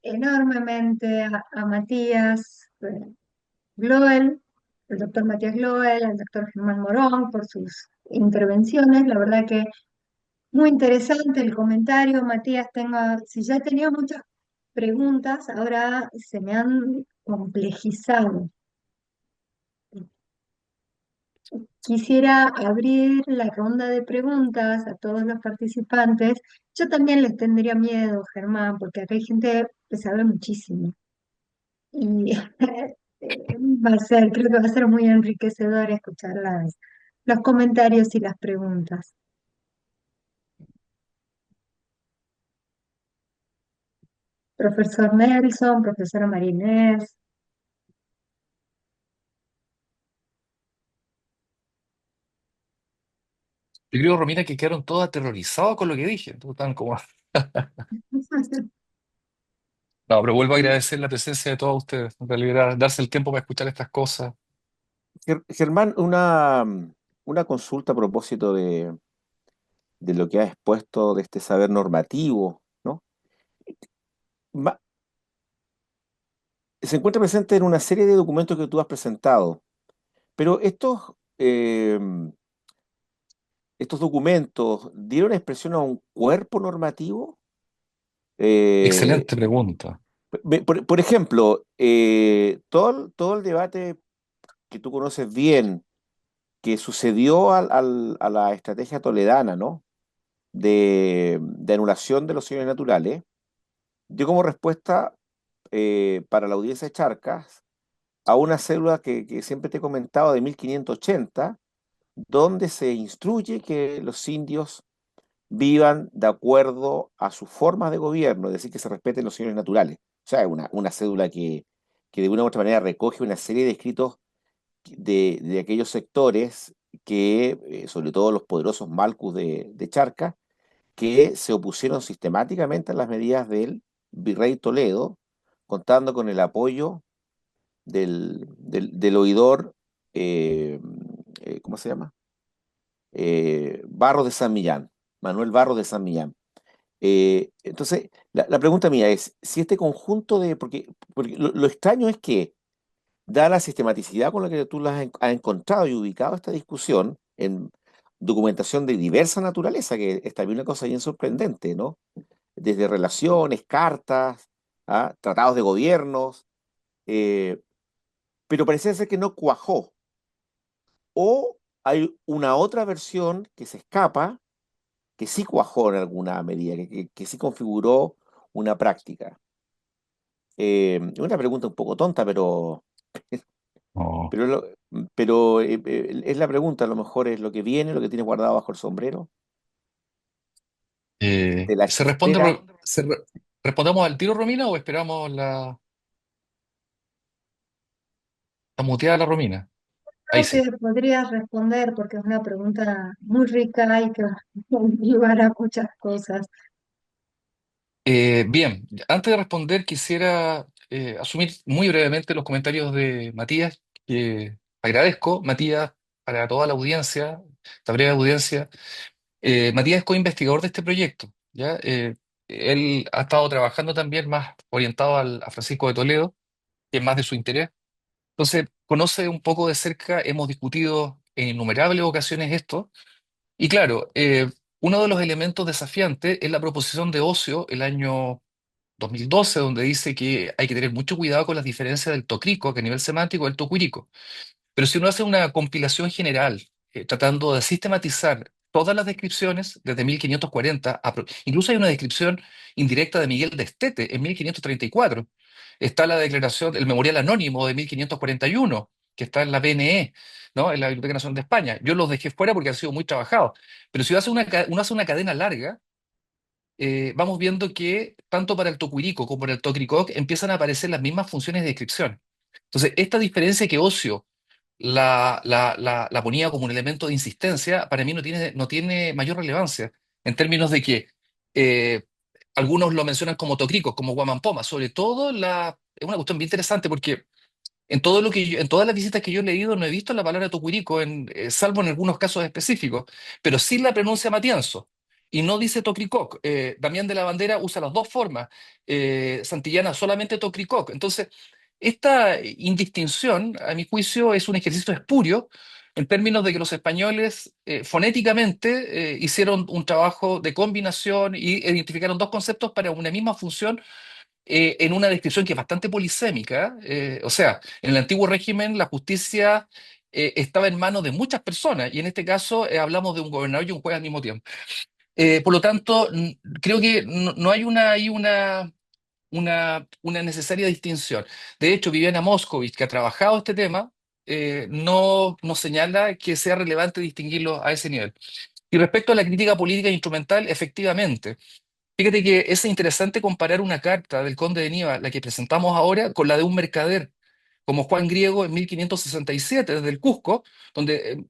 enormemente a Matías Gloel, el doctor Matías Gloel, al doctor Germán Morón por sus intervenciones. La verdad que muy interesante el comentario, Matías. Si ya tenía muchas preguntas, ahora se me han complejizado. Quisiera abrir la ronda de preguntas a todos los participantes. Yo también les tendría miedo, Germán, porque acá hay gente que sabe muchísimo. Y creo que va a ser muy enriquecedor escuchar los comentarios y las preguntas. Profesor Nelson, profesora Marinés. Yo creo, Romina, que quedaron todos aterrorizados con lo que dije. Todos estaban como... No, pero vuelvo a agradecer la presencia de todos ustedes. En realidad, darse el tiempo para escuchar estas cosas. Germán, una consulta a propósito de lo que has expuesto de este saber normativo, ¿no? Ma- Se encuentra presente en una serie de documentos que tú has presentado, pero estos documentos dieron expresión a un cuerpo normativo. Eh, Excelente pregunta. por ejemplo, todo el debate que tú conoces bien, que sucedió a la estrategia toledana, ¿no? De anulación de los cielos naturales, dio como respuesta para la audiencia de Charcas a una célula que siempre te he comentado de 1580, donde se instruye que los indios vivan de acuerdo a sus formas de gobierno, es decir, que se respeten los señores naturales. O sea, es una cédula que de una u otra manera recoge una serie de escritos de aquellos sectores que, sobre todo los poderosos Malcus de Charcas, que se opusieron sistemáticamente a las medidas del virrey Toledo, contando con el apoyo del oidor, ¿cómo se llama? Barros de San Millán, Manuel Barros de San Millán. Entonces, la pregunta mía es, si este conjunto de, porque lo extraño es que, dada la sistematicidad con la que tú la has encontrado y ubicado esta discusión en documentación de diversa naturaleza, que es también una cosa bien sorprendente, ¿no? Desde relaciones, cartas, ¿ah? Tratados de gobiernos, eh, pero parece ser que no cuajó. O hay una otra versión que se escapa, que sí cuajó en alguna medida, que sí configuró una práctica. Una pregunta un poco tonta, No. pero, lo- pero es la pregunta, a lo mejor es lo que viene, lo que tienes guardado bajo el sombrero, de la ¿Se responde, chistera. respondemos al tiro, Romina, o esperamos la muteada de la Romina? Ahí Creo sí. que podrías responder porque es una pregunta muy rica y que va a llevar a muchas cosas. Bien, antes de responder quisiera asumir muy brevemente los comentarios de Matías, que agradezco, Matías, para toda la audiencia, esta breve audiencia. Matías es co-investigador de este proyecto, ¿ya? Él ha estado trabajando también más orientado a Francisco de Toledo, que es más de su interés. Entonces, conoce un poco de cerca, hemos discutido en innumerables ocasiones esto, y claro, uno de los elementos desafiantes es la proposición de Ocio el año 2012, donde dice que hay que tener mucho cuidado con las diferencias del tocrico, que a nivel semántico es el tocuirico. Pero si uno hace una compilación general, tratando de sistematizar todas las descripciones desde 1540, incluso hay una descripción indirecta de Miguel de Estete en 1534. Está la declaración, el memorial anónimo de 1541, que está en la BNE, ¿no? En la Biblioteca Nacional de España. Yo los dejé fuera porque han sido muy trabajados. Pero si uno hace una cadena larga, vamos viendo que tanto para el tocuirico como para el tocricoc empiezan a aparecer las mismas funciones de descripción. Entonces, esta diferencia que Ocio la ponía como un elemento de insistencia, para mí no tiene mayor relevancia, en términos de que eh, algunos lo mencionan como tocricos, como guamampoma, sobre todo es una cuestión bien interesante porque en todas las visitas que yo he leído no he visto la palabra tocuirico, salvo en algunos casos específicos, pero sí la pronuncia Matienzo. Y no dice tocricoc. Damián de la Bandera usa las dos formas. Santillana solamente tocricoc. Entonces, esta indistinción, a mi juicio, es un ejercicio espurio en términos de que los españoles fonéticamente hicieron un trabajo de combinación y identificaron dos conceptos para una misma función en una descripción que es bastante polisémica. O sea, en el antiguo régimen la justicia estaba en manos de muchas personas y en este caso hablamos de un gobernador y un juez al mismo tiempo. Por lo tanto, creo que no hay una necesaria distinción. De hecho, Viviana Moscovich, que ha trabajado este tema, no señala que sea relevante distinguirlo a ese nivel. Y respecto a la crítica política instrumental, efectivamente. Fíjate que es interesante comparar una carta del conde de Nieva, la que presentamos ahora, con la de un mercader como Juan Griego en 1567 desde el Cusco, donde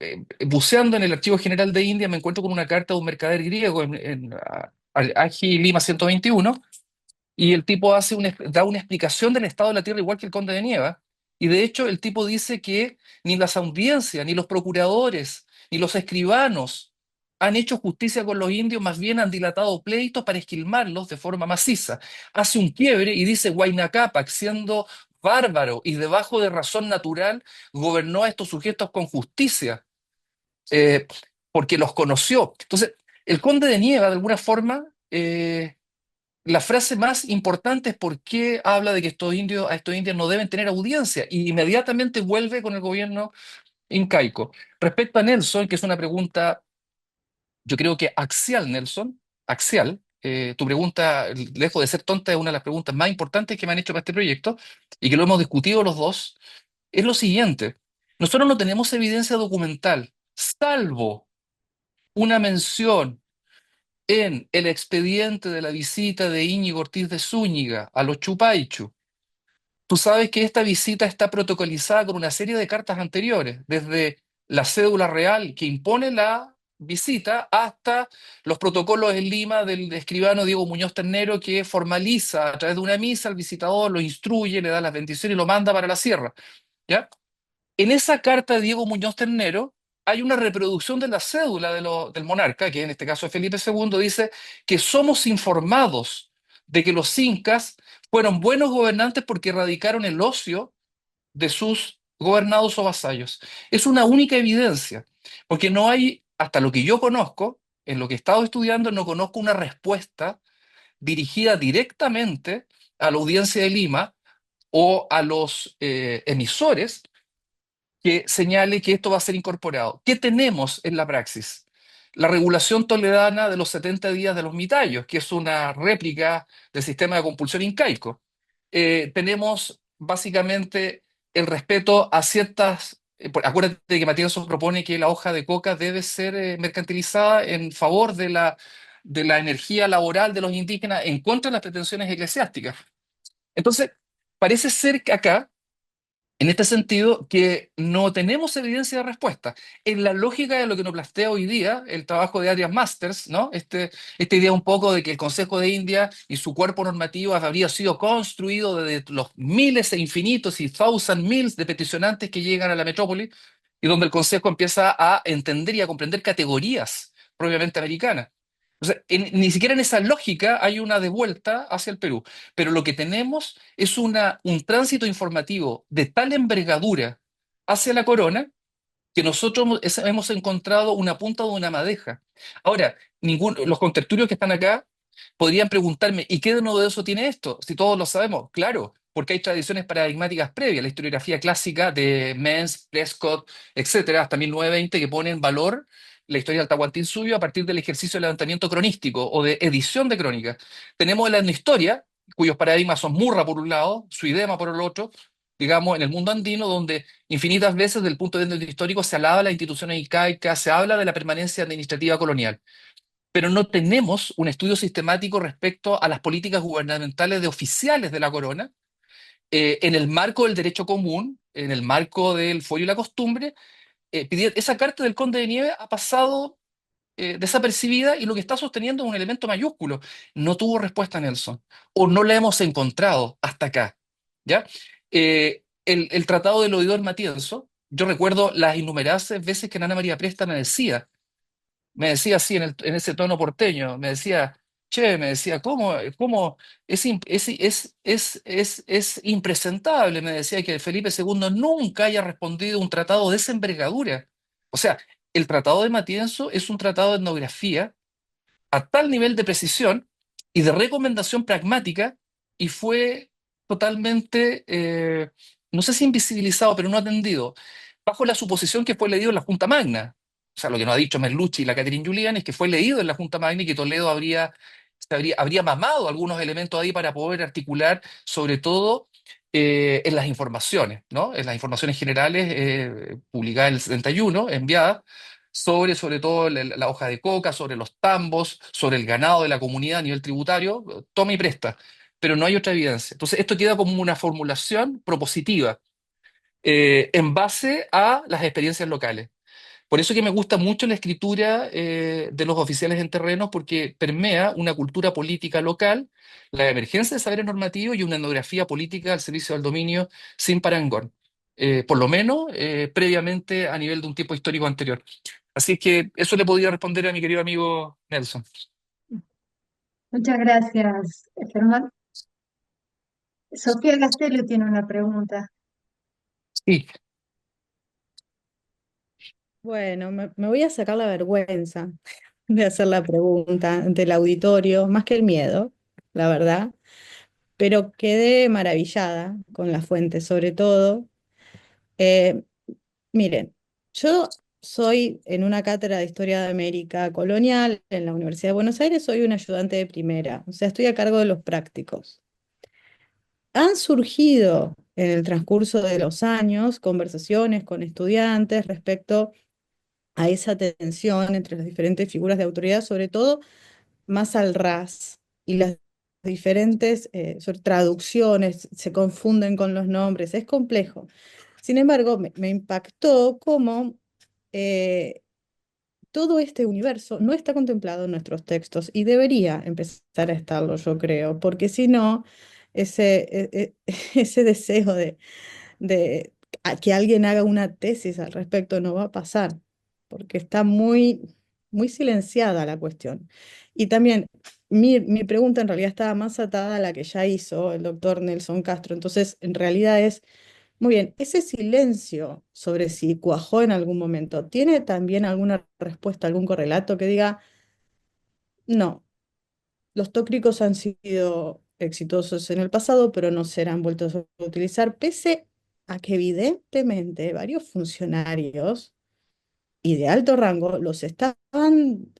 buceando en el Archivo General de India me encuentro con una carta de un mercader griego en Aji Lima 121, y el tipo da una explicación del estado de la tierra igual que el conde de Nieva. Y de hecho el tipo dice que ni las audiencias, ni los procuradores, ni los escribanos han hecho justicia con los indios, más bien han dilatado pleitos para esquilmarlos de forma maciza. Hace un quiebre y dice Huayna Cápac, siendo bárbaro y debajo de razón natural, gobernó a estos sujetos con justicia, eh, porque los conoció. Entonces, el conde de Nieva, de alguna forma, la frase más importante es por qué habla de que a estos indios no deben tener audiencia, y inmediatamente vuelve con el gobierno incaico. Respecto a Nelson, que es una pregunta, yo creo que axial, Nelson, axial, tu pregunta, lejos de ser tonta, es una de las preguntas más importantes que me han hecho para este proyecto y que lo hemos discutido los dos, es lo siguiente. Nosotros no tenemos evidencia documental, salvo una mención en el expediente de la visita de Íñigo Ortiz de Zúñiga a los Chupaichu. Tú sabes que esta visita está protocolizada con una serie de cartas anteriores, desde la cédula real que impone la visita hasta los protocolos en Lima del escribano Diego Muñoz Ternero, que formaliza a través de una misa al visitador, lo instruye, le da las bendiciones y lo manda para la sierra. ¿Ya? En esa carta de Diego Muñoz Ternero hay una reproducción de la cédula del monarca, que en este caso es Felipe II, dice que somos informados de que los incas fueron buenos gobernantes porque erradicaron el ocio de sus gobernados o vasallos. Es una única evidencia, porque no hay, hasta lo que yo conozco, en lo que he estado estudiando, no conozco una respuesta dirigida directamente a la audiencia de Lima o a los emisores que señale que esto va a ser incorporado. ¿Qué tenemos en la praxis? La regulación toledana de los 70 días de los mitayos, que es una réplica del sistema de compulsión incaico. Tenemos básicamente el respeto a ciertas... acuérdate que Matienzo propone que la hoja de coca debe ser mercantilizada en favor de la energía laboral de los indígenas en contra de las pretensiones eclesiásticas. Entonces, parece ser que acá en este sentido, que no tenemos evidencia de respuesta. En la lógica de lo que nos plantea hoy día el trabajo de Adrian Masters, ¿no? Esta idea un poco de que el Consejo de India y su cuerpo normativo habría sido construido desde los miles e infinitos y thousand miles de peticionantes que llegan a la metrópoli y donde el Consejo empieza a entender y a comprender categorías propiamente americanas. O sea, ni siquiera en esa lógica hay una devuelta hacia el Perú, pero lo que tenemos es un tránsito informativo de tal envergadura hacia la corona que nosotros hemos encontrado una punta de una madeja. Ahora, los contertulios que están acá podrían preguntarme, ¿y qué de novedoso tiene esto? Si todos lo sabemos, claro, porque hay tradiciones paradigmáticas previas, la historiografía clásica de Menz, Prescott, etcétera, hasta 1920, que ponen en valor la historia del Tahuantinsuyo a partir del ejercicio de levantamiento cronístico o de edición de crónicas. Tenemos la etnohistoria, cuyos paradigmas son Murra por un lado, Suidema por el otro, digamos, en el mundo andino, donde infinitas veces desde el punto de vista histórico se alaba de las instituciones incaicas, se habla de la permanencia administrativa colonial, pero no tenemos un estudio sistemático respecto a las políticas gubernamentales de oficiales de la corona, en el marco del derecho común, en el marco del fuero y la costumbre. Esa carta del Conde de Nieve ha pasado desapercibida y lo que está sosteniendo es un elemento mayúsculo. No tuvo respuesta Nelson, o no la hemos encontrado hasta acá. ¿Ya? El tratado del oidor Matienzo, yo recuerdo las innumerables veces que Ana María Presta me decía así en ese tono porteño, me decía, che, me decía, ¿cómo es impresentable? Me decía que Felipe II nunca haya respondido un tratado de esa envergadura. O sea, el tratado de Matienzo es un tratado de etnografía a tal nivel de precisión y de recomendación pragmática y fue totalmente, no sé si invisibilizado, pero no atendido, bajo la suposición que fue leído en la Junta Magna. O sea, lo que nos ha dicho Merlucci y la Catherine Julián es que fue leído en la Junta Magna y que Toledo habría mamado algunos elementos ahí para poder articular, sobre todo en las informaciones, ¿no? En las informaciones generales publicadas en el 71, enviadas, sobre todo la hoja de coca, sobre los tambos, sobre el ganado de la comunidad a nivel tributario, toma y presta, pero no hay otra evidencia. Entonces, esto queda como una formulación propositiva en base a las experiencias locales. Por eso que me gusta mucho la escritura de los oficiales en terrenos, porque permea una cultura política local, la emergencia de saberes normativos y una etnografía política al servicio del dominio sin parangón. Por lo menos previamente a nivel de un tiempo histórico anterior. Así que eso le podría responder a mi querido amigo Nelson. Muchas gracias, Germán. Sofía Castello tiene una pregunta. Sí, Bueno, me voy a sacar la vergüenza de hacer la pregunta ante el auditorio, más que el miedo, la verdad, pero quedé maravillada con la fuente, sobre todo. Eh, Miren, yo soy en una cátedra de Historia de América Colonial en la Universidad de Buenos Aires, soy un ayudante de primera, o sea, estoy a cargo de los prácticos. Han surgido en el transcurso de los años conversaciones con estudiantes respecto a esa tensión entre las diferentes figuras de autoridad, sobre todo más al ras, y las diferentes traducciones se confunden con los nombres, es complejo. Sin embargo, me impactó cómo eh, todo este universo no está contemplado en nuestros textos y debería empezar a estarlo, yo creo, porque si no, ese deseo de que alguien haga una tesis al respecto no va a pasar. porque está muy silenciada la cuestión. Y también mi pregunta en realidad estaba más atada a la que ya hizo el doctor Nelson Castro. Entonces, en realidad es, muy bien, ese silencio sobre si cuajó en algún momento, ¿tiene también alguna respuesta, algún correlato que diga, no, los tóxicos han sido exitosos en el pasado, pero no serán vueltos a utilizar, pese a que evidentemente varios funcionarios y de alto rango los estaban,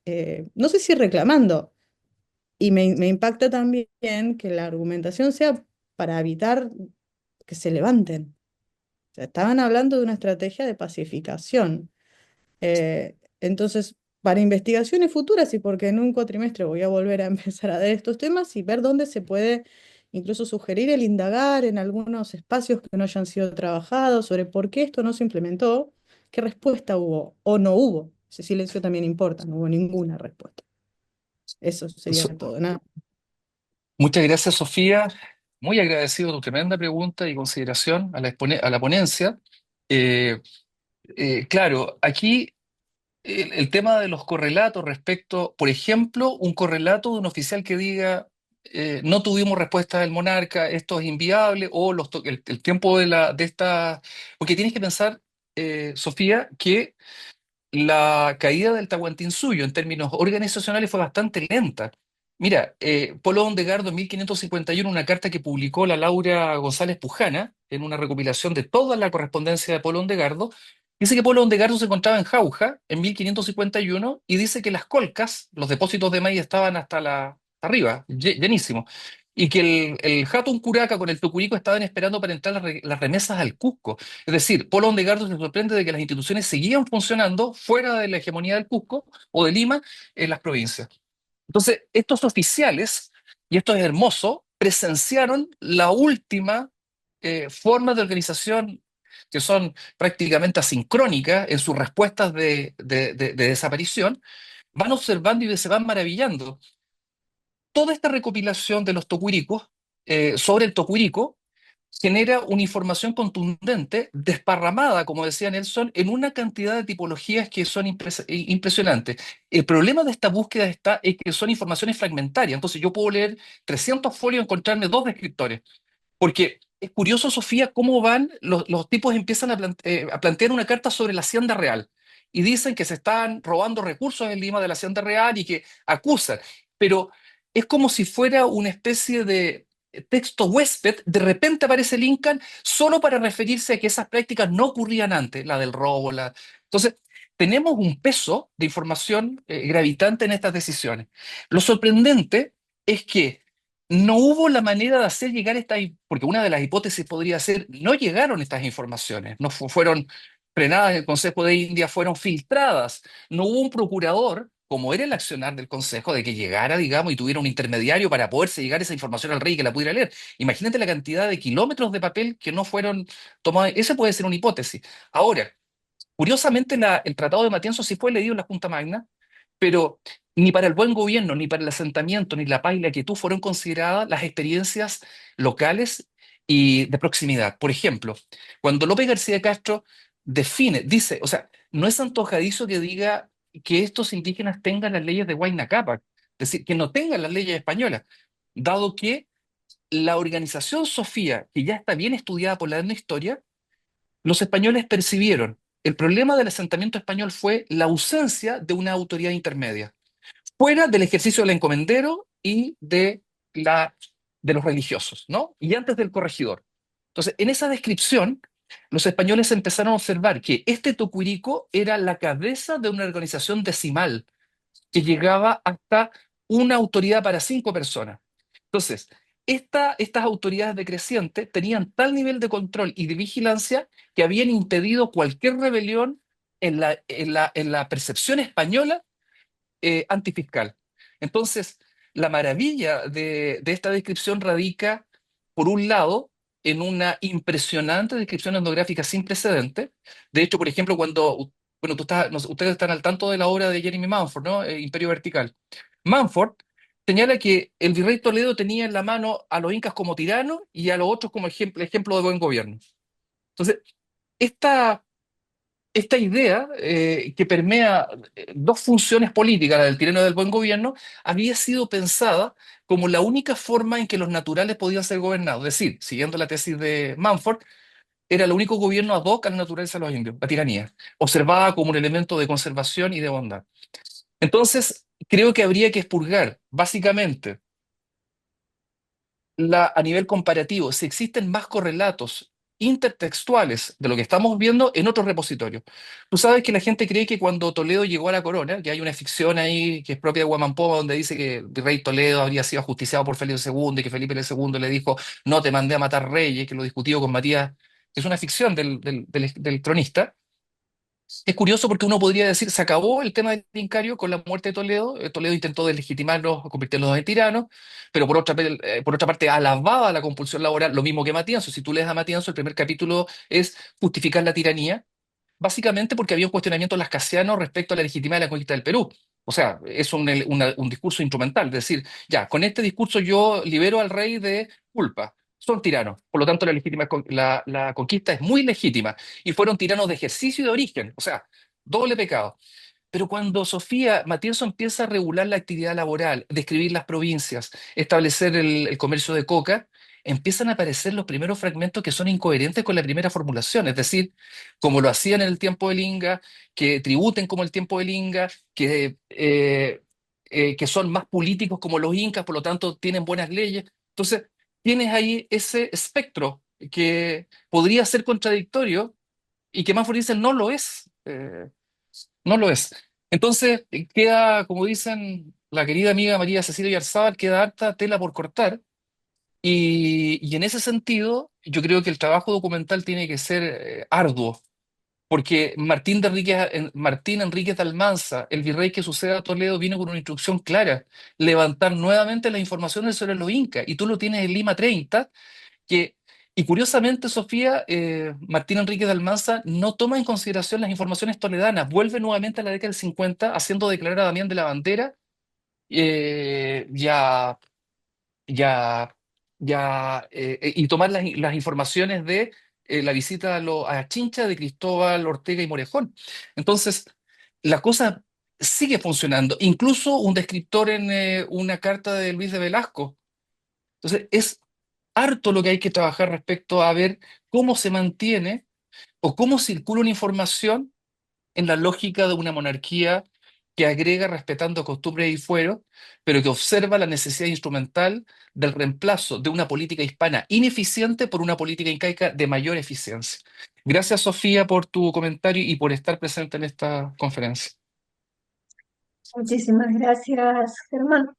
no sé si reclamando, y me impacta también que la argumentación sea para evitar que se levanten. O sea, estaban hablando de una estrategia de pacificación. Entonces, para investigaciones futuras y porque en un cuatrimestre voy a volver a empezar a ver estos temas y ver dónde se puede incluso sugerir el indagar en algunos espacios que no hayan sido trabajados sobre por qué esto no se implementó, qué respuesta hubo o no hubo. Ese silencio también importa, no hubo ninguna respuesta. Eso sería So- todo, nada. Muchas gracias, Sofía. Muy agradecido de tu tremenda pregunta y consideración a a la ponencia. Eh, claro, aquí el tema de los correlatos respecto, por ejemplo, un correlato de un oficial que diga, no tuvimos respuesta del monarca, esto es inviable, o el tiempo de esta... Porque tienes que pensar, Sofía, que la caída del Tahuantinsuyo en términos organizacionales fue bastante lenta. Mira, Polo Ondegardo en 1551, una carta que publicó la Laura González Pujana en una recopilación de toda la correspondencia de Polo Ondegardo, dice que Polo Ondegardo se encontraba en Jauja en 1551 y dice que las colcas, los depósitos de maíz estaban hasta arriba, llenísimos, y que el Hatun Curaca con el Tucurico estaban esperando para entrar las remesas al Cusco. Es decir, Polo Ondegardo se sorprende de que las instituciones seguían funcionando fuera de la hegemonía del Cusco o de Lima en las provincias. Entonces, estos oficiales, y esto es hermoso, presenciaron la última forma de organización que son prácticamente asincrónicas en sus respuestas de desaparición, van observando y se van maravillando. Toda esta recopilación de los tocuiricos sobre el tocuirico genera una información contundente, desparramada, como decía Nelson, en una cantidad de tipologías que son impresionantes. El problema de esta búsqueda está en que son informaciones fragmentarias. Entonces yo puedo leer 300 folios y encontrarme dos descriptores. Porque es curioso, Sofía, cómo van, los tipos empiezan a plantear una carta sobre la Hacienda Real. Y dicen que se están robando recursos en Lima de la Hacienda Real y que acusan. Pero es como si fuera una especie de texto huésped, de repente aparece Lincoln solo para referirse a que esas prácticas no ocurrían antes, la del robo. Entonces, tenemos un peso de información gravitante en estas decisiones. Lo sorprendente es que no hubo la manera de hacer llegar porque una de las hipótesis podría ser, no llegaron estas informaciones, no fueron frenadas en el Consejo de India, fueron filtradas. No hubo un procurador, como era el accionar del Consejo, de que llegara, digamos, y tuviera un intermediario para poderse llegar esa información al rey y que la pudiera leer. Imagínate la cantidad de kilómetros de papel que no fueron tomados. Esa puede ser una hipótesis. Ahora, curiosamente, el Tratado de Matienzo sí fue leído en la Junta Magna, pero ni para el buen gobierno, ni para el asentamiento, ni la paz y la quietud fueron consideradas las experiencias locales y de proximidad. Por ejemplo, cuando López García Castro dice, o sea, no es antojadizo que diga que estos indígenas tengan las leyes de Huayna Cápac, es decir, que no tengan las leyes españolas, dado que la organización Sofía, que ya está bien estudiada por la historia, los españoles percibieron. El problema del asentamiento español fue la ausencia de una autoridad intermedia fuera del ejercicio del encomendero y de los religiosos, ¿no? Y antes del corregidor. Entonces, en esa descripción, los españoles empezaron a observar que este Tocuirico era la cabeza de una organización decimal que llegaba hasta una autoridad para 5 personas. Entonces, estas autoridades decrecientes tenían tal nivel de control y de vigilancia que habían impedido cualquier rebelión en la percepción española antifiscal. Entonces, la maravilla de esta descripción radica, por un lado, en una impresionante descripción etnográfica sin precedente. De hecho, por ejemplo, bueno, ustedes están al tanto de la obra de Jeremy Manford, ¿no? Imperio Vertical. Manford señala que el virrey Toledo tenía en la mano a los incas como tiranos y a los otros como ejemplo de buen gobierno. Entonces, esta esta idea que permea dos funciones políticas, la del tirano y del buen gobierno, había sido pensada como la única forma en que los naturales podían ser gobernados. Es decir, siguiendo la tesis de Manford, era el único gobierno ad hoc a la naturaleza de los indios, la tiranía, observada como un elemento de conservación y de bondad. Entonces, creo que habría que expurgar, básicamente, a nivel comparativo, si existen más correlatos intertextuales de lo que estamos viendo en otros repositorios. Tú sabes que la gente cree que cuando Toledo llegó a la corona, que hay una ficción ahí que es propia de Guamampoma, donde dice que el rey Toledo habría sido ajusticiado por Felipe II y que Felipe II le dijo, no te mandé a matar reyes, que lo discutió con Matías, que es una ficción del cronista. Es curioso porque uno podría decir, se acabó el tema del Incario con la muerte de Toledo. Toledo intentó deslegitimarlos, convirtiéndolos en tiranos, pero por otra parte alababa la compulsión laboral, lo mismo que Matienzo. Si tú lees a Matienzo, el primer capítulo es justificar la tiranía, básicamente porque había un cuestionamiento lascasiano respecto a la legitimidad de la conquista del Perú. O sea, es un discurso instrumental, es decir, ya, con este discurso yo libero al rey de culpa. Son tiranos, por lo tanto la conquista es muy legítima y fueron tiranos de ejercicio y de origen, o sea, doble pecado. Pero cuando Sofía Matienzo empieza a regular la actividad laboral, describir las provincias, establecer el comercio de coca, empiezan a aparecer los primeros fragmentos que son incoherentes con la primera formulación, es decir, como lo hacían en el tiempo del Inga, que tributen como el tiempo del Inga, que son más políticos como los incas, por lo tanto tienen buenas leyes. Entonces, tienes ahí ese espectro que podría ser contradictorio y que Manfred dice no lo es. No lo es. Entonces, queda, como dicen la querida amiga María Cecilia Yarzábal, queda harta tela por cortar. Y en ese sentido, yo creo que el trabajo documental tiene que ser arduo, porque Martín Enríquez de Almanza, el virrey que sucede a Toledo, vino con una instrucción clara: levantar nuevamente las informaciones sobre los incas. Y tú lo tienes en Lima 30 que, y curiosamente, Sofía, Martín Enríquez de Almanza no toma en consideración las informaciones toledanas, vuelve nuevamente a la década del 50 haciendo declarar a Damián de la Bandera, ya, ya, y tomar las informaciones de la visita a Chincha de Cristóbal Ortega y Morejón. Entonces, la cosa sigue funcionando. Incluso un descriptor en una carta de Luis de Velasco. Entonces, es harto lo que hay que trabajar respecto a ver cómo se mantiene o cómo circula una información en la lógica de una monarquía que agrega respetando costumbres y fueros, pero que observa la necesidad instrumental del reemplazo de una política hispana ineficiente por una política incaica de mayor eficiencia. Gracias, Sofía, por tu comentario y por estar presente en esta conferencia. Muchísimas gracias, Germán.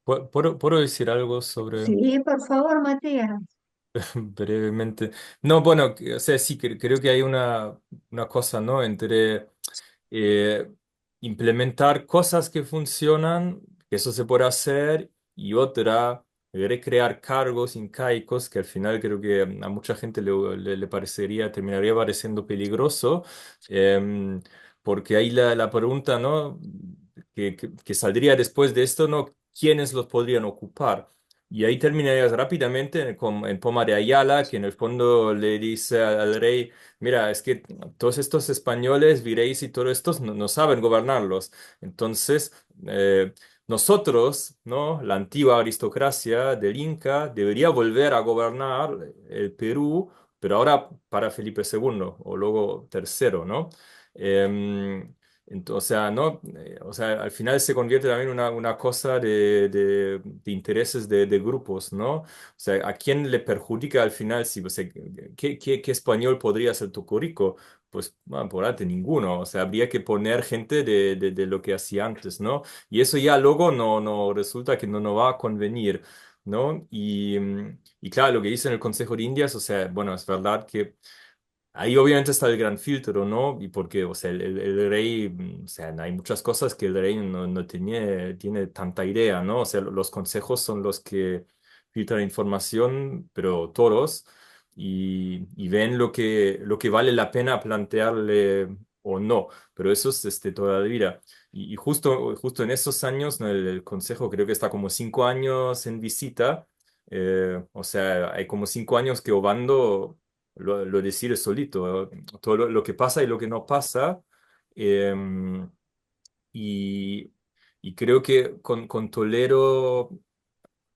¿Puedo decir algo sobre Sí, por favor, Matías. brevemente? No, bueno, o sea, sí, creo que hay una cosa, ¿no? Entre eh, implementar cosas que funcionan, que eso se puede hacer, y otra, recrear cargos incaicos, que al final creo que a mucha gente le parecería, terminaría pareciendo peligroso, em, porque ahí la pregunta, ¿no? Que saldría después de esto, ¿no? ¿Quiénes los podrían ocupar? Y ahí terminarías rápidamente en Poma de Ayala, que en el fondo le dice al rey: mira, es que todos estos españoles, viréis y todos estos no saben gobernarlos. Entonces, nosotros, ¿no? La antigua aristocracia del Inca debería volver a gobernar el Perú, pero ahora para Felipe II o luego tercero, ¿no? O sea, ¿no? O sea, al final se convierte también en una cosa de intereses de grupos, ¿no? O sea, ¿a quién le perjudica al final? Si, o sea, ¿qué español podría ser Tocorico? Pues, bueno, por arte ninguno. O sea, habría que poner gente de lo que hacía antes, ¿no? Y eso ya luego no resulta que no va a convenir, ¿no? Y claro, lo que dice en el Consejo de Indias, o sea, bueno, es verdad que ahí obviamente está el gran filtro, ¿no? Y porque, o sea, el rey, o sea, hay muchas cosas que el rey no tiene tanta idea, ¿no? O sea, los consejos son los que filtran información, pero todos, y ven lo que vale la pena plantearle o no, pero eso es toda la vida. Y justo en esos años, ¿no? El consejo creo que está como 5 años en visita, o sea, hay como 5 años que Obando lo decide solito, todo lo que pasa y lo que no pasa. em, y, y creo que con Tolero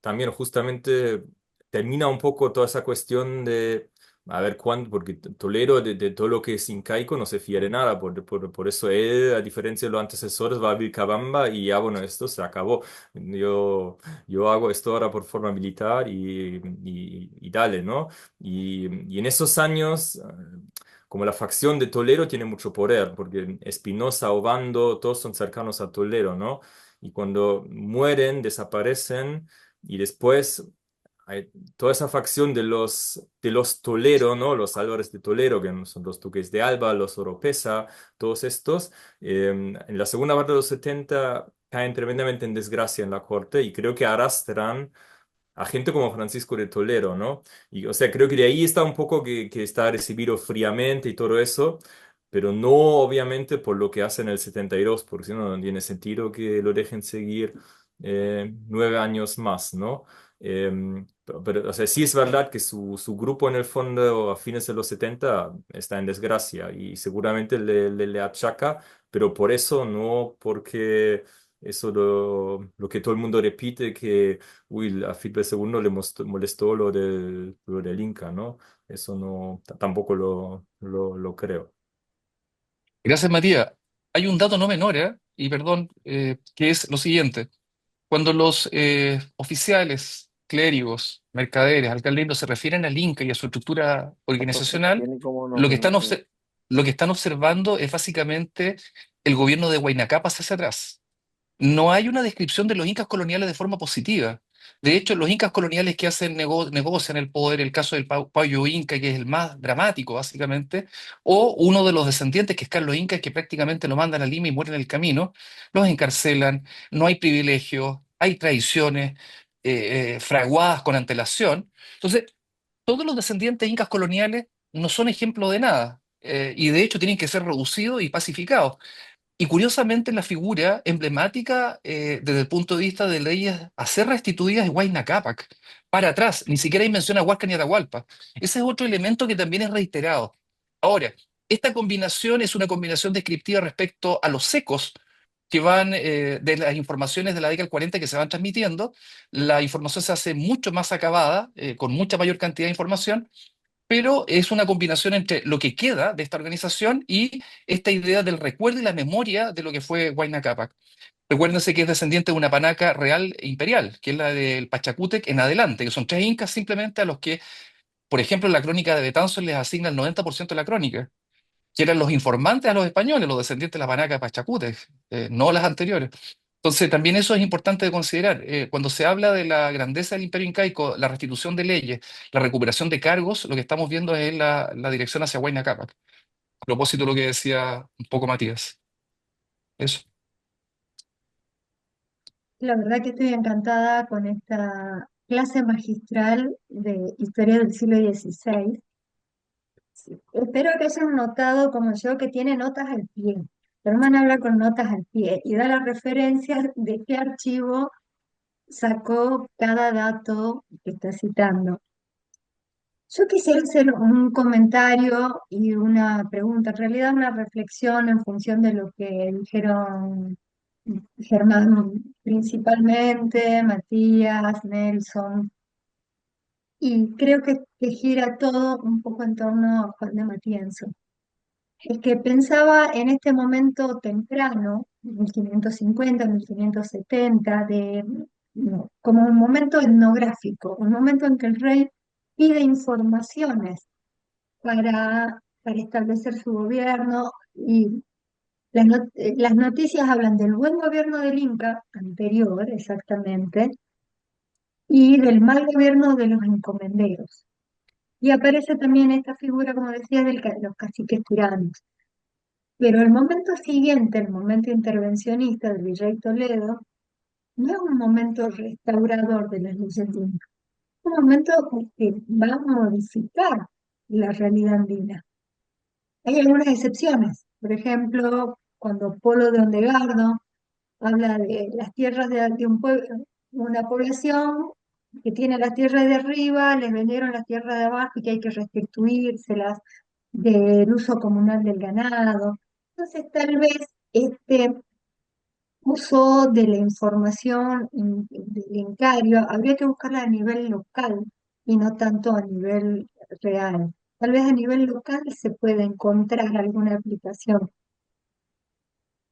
también justamente termina un poco toda esa cuestión de, a ver cuándo, porque Tolero de todo lo que es incaico no se fía de nada, por eso él, a diferencia de los antecesores, va a Vilcabamba y ya bueno, esto se acabó. Yo hago esto ahora por forma militar y dale, ¿no? Y en esos años... Como la facción de Tolero tiene mucho poder, porque Espinosa, Obando, todos son cercanos a Tolero, ¿no? Y cuando mueren, desaparecen, y después hay toda esa facción de los Tolero, ¿no? Los Álvarez de Tolero, que son los duques de Alba, los Oropesa, todos estos, en la segunda parte de los 70 caen tremendamente en desgracia en la corte y creo que arrastran a gente como Francisco de Tolero, ¿no? Y, o sea, creo que de ahí está un poco que está recibido fríamente y todo eso, pero no obviamente por lo que hace en el 72, porque si no, no tiene sentido que lo dejen seguir 9 años más, ¿no? O sea, sí es verdad que su grupo en el fondo a fines de los 70 está en desgracia y seguramente le achaca, pero por eso no porque eso lo que todo el mundo repite que uy, a Felipe II le molestó lo del Inca, ¿no? Eso no, tampoco lo creo. Gracias, Matías. Hay un dato no menor, ¿eh? Y perdón, que es lo siguiente. Cuando los oficiales, clérigos, mercaderes, alcaldes se refieren al Inca y a su estructura ¿Cuánto se organizacional, tiene como lo que están, no? lo que están observando es básicamente el gobierno de Huayna Capac hacia atrás. No hay una descripción de los incas coloniales de forma positiva. De hecho, los incas coloniales que hacen negocian el poder, el caso del Payo Inca, que es el más dramático, básicamente, o uno de los descendientes, que es Carlos Inca, que prácticamente lo mandan a Lima y muere en el camino, los encarcelan, no hay privilegios, hay traiciones fraguadas con antelación. Entonces, todos los descendientes incas coloniales no son ejemplo de nada, y de hecho tienen que ser reducidos y pacificados. Y curiosamente la figura emblemática desde el punto de vista de leyes a ser restituidas es Huayna Cápac, para atrás, ni siquiera hay mención a Huasca ni Atahualpa. Ese es otro elemento que también es reiterado. Ahora, esta combinación es una combinación descriptiva respecto a los secos que van de las informaciones de la década del 40 que se van transmitiendo. La información se hace mucho más acabada, con mucha mayor cantidad de información, pero es una combinación entre lo que queda de esta organización y esta idea del recuerdo y la memoria de lo que fue Huayna Cápac. Recuérdense que es descendiente de una panaca real e imperial, que es la del Pachacútec en adelante, que son tres incas simplemente a los que, por ejemplo, en la crónica de Betanzos les asigna el 90% de la crónica, que eran los informantes a los españoles, los descendientes de la panaca de Pachacútec, no las anteriores. Entonces, también eso es importante de considerar. Cuando se habla de la grandeza del Imperio Incaico, la restitución de leyes, la recuperación de cargos, lo que estamos viendo es la dirección hacia Huayna Cápac. A propósito de lo que decía un poco Matías. Eso. La verdad que estoy encantada con esta clase magistral de historia del siglo XVI. Sí, espero que hayan notado, como yo, que tiene notas al pie. Germán habla con notas al pie y da las referencias de qué archivo sacó cada dato que está citando. Yo quisiera hacer un comentario y una pregunta, en realidad una reflexión en función de lo que dijeron Germán principalmente, Matías, Nelson, y creo que gira todo un poco en torno a Juan de Matienzo. Es que pensaba en este momento temprano, 1550, 1570, no, como un momento etnográfico, un momento en que el rey pide informaciones para establecer su gobierno y las noticias hablan del buen gobierno del Inca anterior, exactamente, y del mal gobierno de los encomenderos. Y aparece también esta figura, como decía, los caciques tiranos. Pero el momento siguiente, el momento intervencionista del virrey Toledo, no es un momento restaurador de las leyes andinas, es un momento que va a modificar la realidad andina. Hay algunas excepciones, por ejemplo, cuando Polo de Ondegardo habla de las tierras de un pueblo, una población, que tiene las tierras de arriba, les vendieron las tierras de abajo y que hay que restituírselas del uso comunal del ganado. Entonces, tal vez este uso de la información del Incario habría que buscarla a nivel local y no tanto a nivel real. Tal vez a nivel local se puede encontrar alguna aplicación.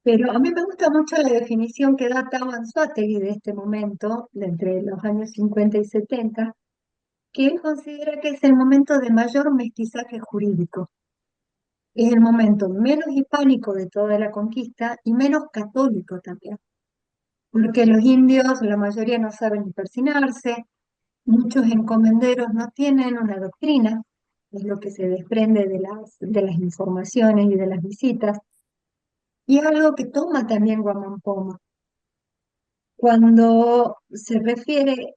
Pero a mí me gusta mucho la definición que da Taban Anzoátegui de este momento, de entre los años 50 y 70, que él considera que es el momento de mayor mestizaje jurídico. Es el momento menos hispánico de toda la conquista y menos católico también, porque los indios, la mayoría no saben ni persinarse, muchos encomenderos no tienen una doctrina, es lo que se desprende de las informaciones y de las visitas, y es algo que toma también Guamampoma cuando se refiere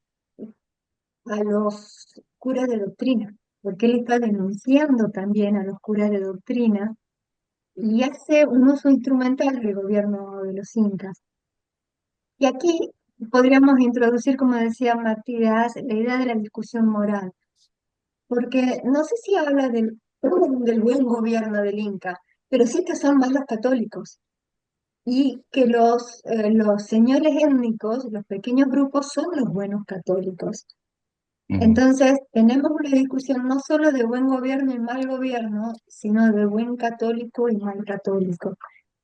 a los curas de doctrina, porque él está denunciando también a los curas de doctrina y hace un uso instrumental del gobierno de los incas. Y aquí podríamos introducir, como decía Matías, la idea de la discusión moral, porque no sé si habla del buen gobierno del Inca, pero sí que son malos católicos y que los señores étnicos, los pequeños grupos, son los buenos católicos. Ujú. Entonces, tenemos una discusión no solo de buen gobierno y mal gobierno, sino de buen católico y mal católico.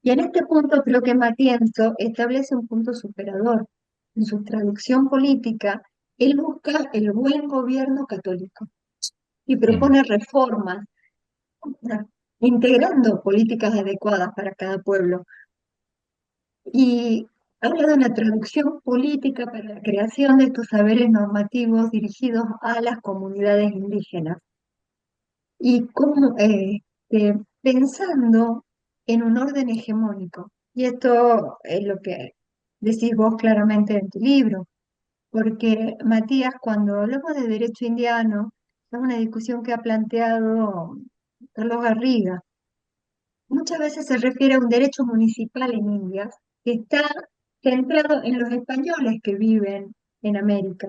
Y en este punto creo que Matienzo establece un punto superador. En su traducción política, él busca el buen gobierno católico y Mm. propone reformas, integrando políticas adecuadas para cada pueblo. Y habla de una traducción política para la creación de estos saberes normativos dirigidos a las comunidades indígenas y cómo, pensando en un orden hegemónico. Y esto es lo que decís vos claramente en tu libro, porque Matías, cuando hablamos de derecho indiano, es una discusión que ha planteado Carlos Garriga. Muchas veces se refiere a un derecho municipal en Indias que está centrado en los españoles que viven en América.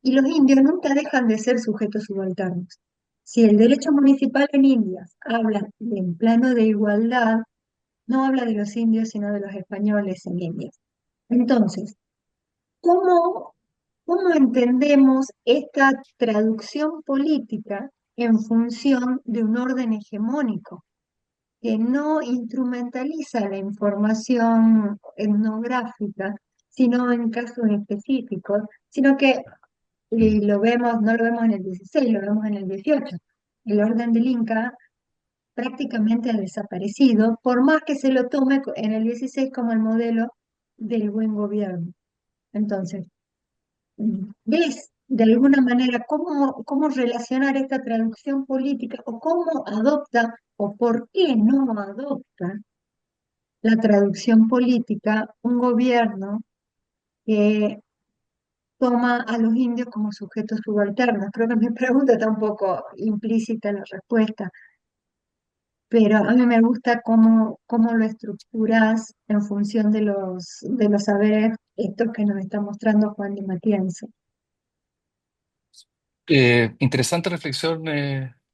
Y los indios nunca dejan de ser sujetos subalternos. Si el derecho municipal en Indias habla en plano de igualdad, no habla de los indios, sino de los españoles en Indias. Entonces, ¿cómo, cómo entendemos esta traducción política en función de un orden hegemónico que no instrumentaliza la información etnográfica, sino en casos específicos, sino que y lo vemos, no lo vemos en el 16, lo vemos en el 18? El orden del Inca prácticamente ha desaparecido, por más que se lo tome en el 16 como el modelo del buen gobierno. Entonces, ¿ves de alguna manera cómo relacionar esta traducción política o cómo adopta o por qué no adopta la traducción política un gobierno que toma a los indios como sujetos subalternos? Creo que mi pregunta está un poco implícita en la respuesta, pero a mí me gusta cómo lo estructuras en función de los saberes estos que nos está mostrando Juan de Matienzo. Interesante reflexión,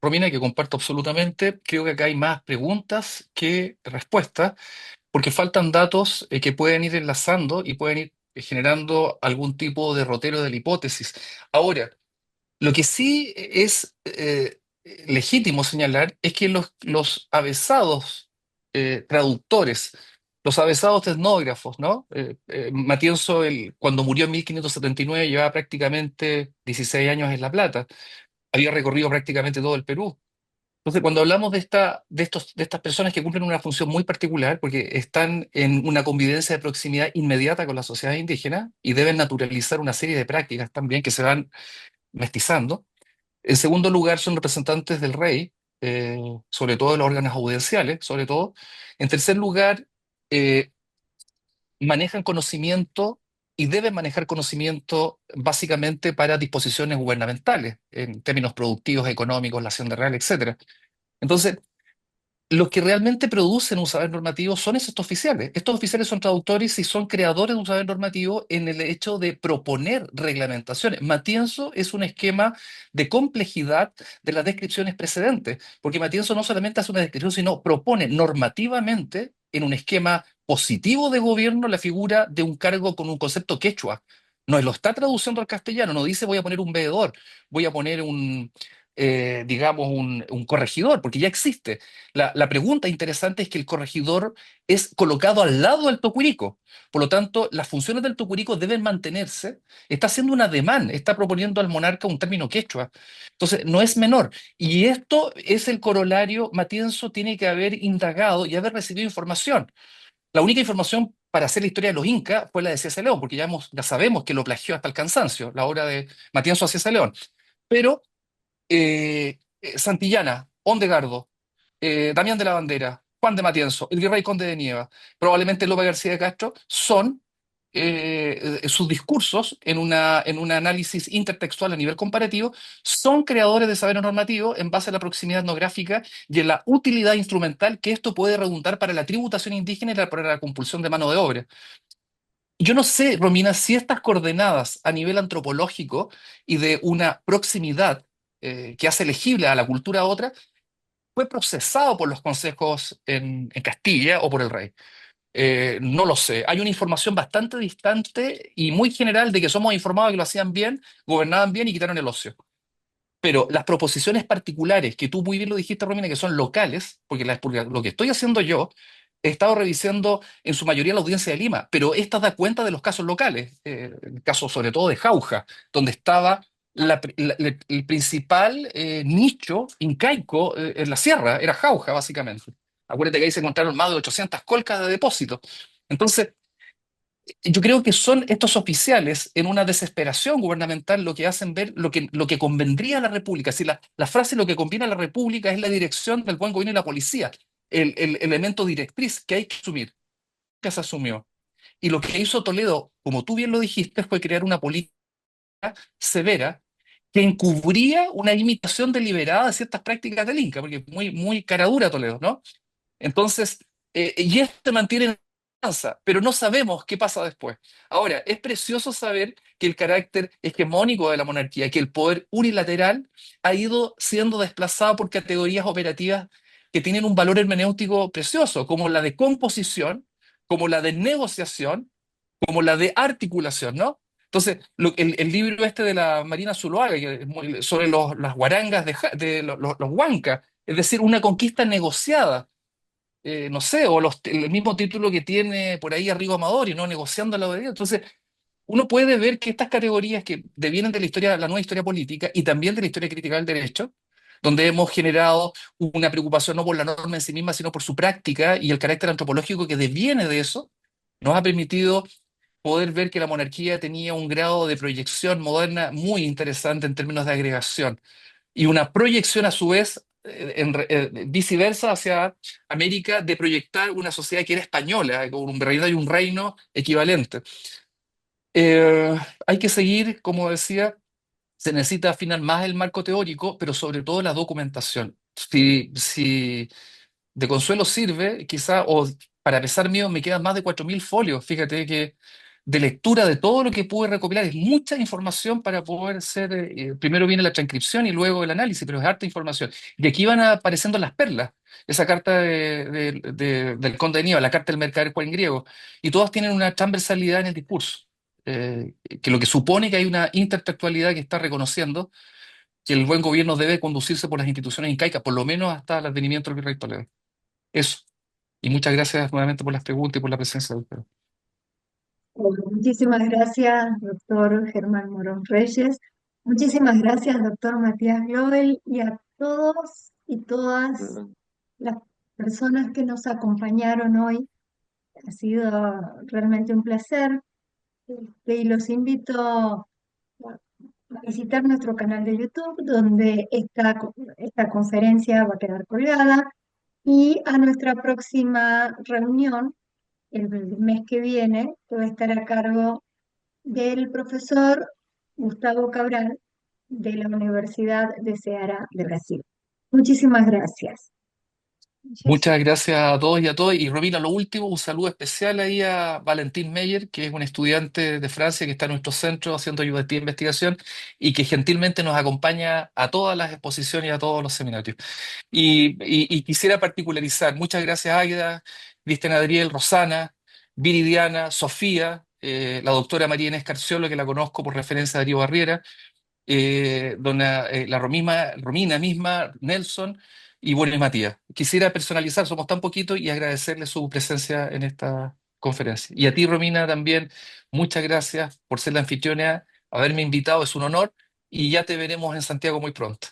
Romina, que comparto absolutamente. Creo que acá hay más preguntas que respuestas, porque faltan datos que pueden ir enlazando y pueden ir generando algún tipo de derrotero de la hipótesis. Ahora, lo que sí es legítimo señalar es que los avesados traductores, los avesados etnógrafos, ¿no? Matienzo, cuando murió en 1579, llevaba prácticamente 16 años en La Plata, había recorrido prácticamente todo el Perú. Entonces, cuando hablamos de estas personas que cumplen una función muy particular, porque están en una convivencia de proximidad inmediata con la sociedad indígena y deben naturalizar una serie de prácticas también que se van mestizando. En segundo lugar, son representantes del rey, sobre todo de los órganos audienciales, sobre todo. En tercer lugar, eh, manejan conocimiento y deben manejar conocimiento básicamente para disposiciones gubernamentales, en términos productivos, económicos, la hacienda real, etcétera. Entonces, los que realmente producen un saber normativo son estos oficiales. Estos oficiales son traductores y son creadores de un saber normativo en el hecho de proponer reglamentaciones. Matienzo es un esquema de complejidad de las descripciones precedentes, porque Matienzo no solamente hace una descripción, sino propone normativamente, en un esquema positivo de gobierno, la figura de un cargo con un concepto quechua. No lo está traduciendo al castellano, no dice voy a poner un veedor, voy a poner digamos, un corregidor, porque ya existe. La pregunta interesante es que el corregidor es colocado al lado del tocurico. Por lo tanto, las funciones del tocurico deben mantenerse. Está haciendo un ademán, está proponiendo al monarca un término quechua. Entonces, no es menor. Y esto es el corolario. Matienzo tiene que haber indagado y haber recibido información. La única información para hacer la historia de los incas fue la de C.S. León, porque ya sabemos que lo plagió hasta el cansancio, la obra de Matienzo a C.S. León. Pero Santillana, Ondegardo, Damián de la Bandera, Juan de Matienzo, el virrey Conde de Nieva, probablemente Lope García de Castro, son sus discursos en un análisis intertextual a nivel comparativo, son creadores de saberes normativos en base a la proximidad etnográfica y en la utilidad instrumental que esto puede redundar para la tributación indígena y para la compulsión de mano de obra. Yo no sé, Romina, si estas coordenadas a nivel antropológico y de una proximidad que hace elegible a la cultura a otra, fue procesado por los consejos en Castilla o por el rey. No lo sé. Hay una información bastante distante y muy general de que somos informados que lo hacían bien, gobernaban bien y quitaron el ocio. Pero las proposiciones particulares, que tú muy bien lo dijiste, Romina, que son locales, porque lo que estoy haciendo yo, he estado revisando en su mayoría la audiencia de Lima, pero esta da cuenta de los casos locales, el caso sobre todo de Jauja, donde estaba el principal nicho incaico en la sierra, era Jauja, básicamente. Acuérdate que ahí se encontraron más de 800 colcas de depósito. Entonces, yo creo que son estos oficiales en una desesperación gubernamental lo que hacen ver lo que convendría a la República. Si la frase lo que conviene a la República es la dirección del buen gobierno y la policía, el elemento directriz que hay que asumir, que se asumió. Y lo que hizo Toledo, como tú bien lo dijiste, fue crear una política severa que encubría una imitación deliberada de ciertas prácticas del Inca, porque muy, muy cara dura Toledo, ¿no? Entonces, y esto mantiene en esperanza, pero no sabemos qué pasa después. Ahora, es precioso saber que el carácter hegemónico de la monarquía, que el poder unilateral ha ido siendo desplazado por categorías operativas que tienen un valor hermenéutico precioso, como la de composición, como la de negociación, como la de articulación, ¿no? Entonces, el libro este de la Marina Zuluaga, que es sobre las guarangas de los huancas, es decir, una conquista negociada, no sé, o el mismo título que tiene por ahí Arrigo Amadori, ¿no? Negociando la obediencia. Entonces, uno puede ver que estas categorías que devienen de la historia, la nueva historia política y también de la historia crítica del derecho, donde hemos generado una preocupación no por la norma en sí misma, sino por su práctica y el carácter antropológico que deviene de eso, nos ha permitido poder ver que la monarquía tenía un grado de proyección moderna muy interesante en términos de agregación y una proyección a su vez viceversa hacia América de proyectar una sociedad que era española, con un realidad y un reino equivalente. Eh, Hay que seguir, como decía, se necesita afinar más el marco teórico, pero sobre todo la documentación. Si de consuelo sirve, quizá, o para pesar mío, me quedan más de 4.000 folios. Fíjate que de lectura de todo lo que pude recopilar es mucha información para poder ser, primero viene la transcripción y luego el análisis, pero es harta información. Y aquí van apareciendo las perlas, esa carta del Conde de Nieva, la carta del mercader Juan griego, y todas tienen una transversalidad en el discurso, que lo que supone que hay una intertextualidad que está reconociendo que el buen gobierno debe conducirse por las instituciones incaicas, por lo menos hasta el advenimiento del virrey Toledo. Eso. Y muchas gracias nuevamente por las preguntas y por la presencia de ustedes. Bueno, muchísimas gracias, doctor Germán Morón Reyes. Muchísimas gracias, doctor Matías Globel, y a todos y todas las personas que nos acompañaron hoy. Ha sido realmente un placer. Y los invito a visitar nuestro canal de YouTube, donde esta conferencia va a quedar colgada, y a nuestra próxima reunión el mes que viene, que va a estar a cargo del profesor Gustavo Cabral de la Universidad de Ceará de Brasil. Muchísimas gracias. Jessy. Muchas gracias a todos y a todas. Y Romina, lo último, un saludo especial ahí a Valentín Meyer, que es un estudiante de Francia que está en nuestro centro haciendo ayuda de investigación y que gentilmente nos acompaña a todas las exposiciones y a todos los seminarios. Y quisiera particularizar, muchas gracias Águeda, Cristian Adriel, Rosana, Viridiana, Sofía, la doctora María Inés Carciolo, que la conozco por referencia a Darío Barriera, Romina misma, Nelson y bueno, y Matías. Quisiera personalizar, somos tan poquitos y agradecerle su presencia en esta conferencia. Y a ti, Romina, también muchas gracias por ser la anfitriona, haberme invitado, es un honor y ya te veremos en Santiago muy pronto.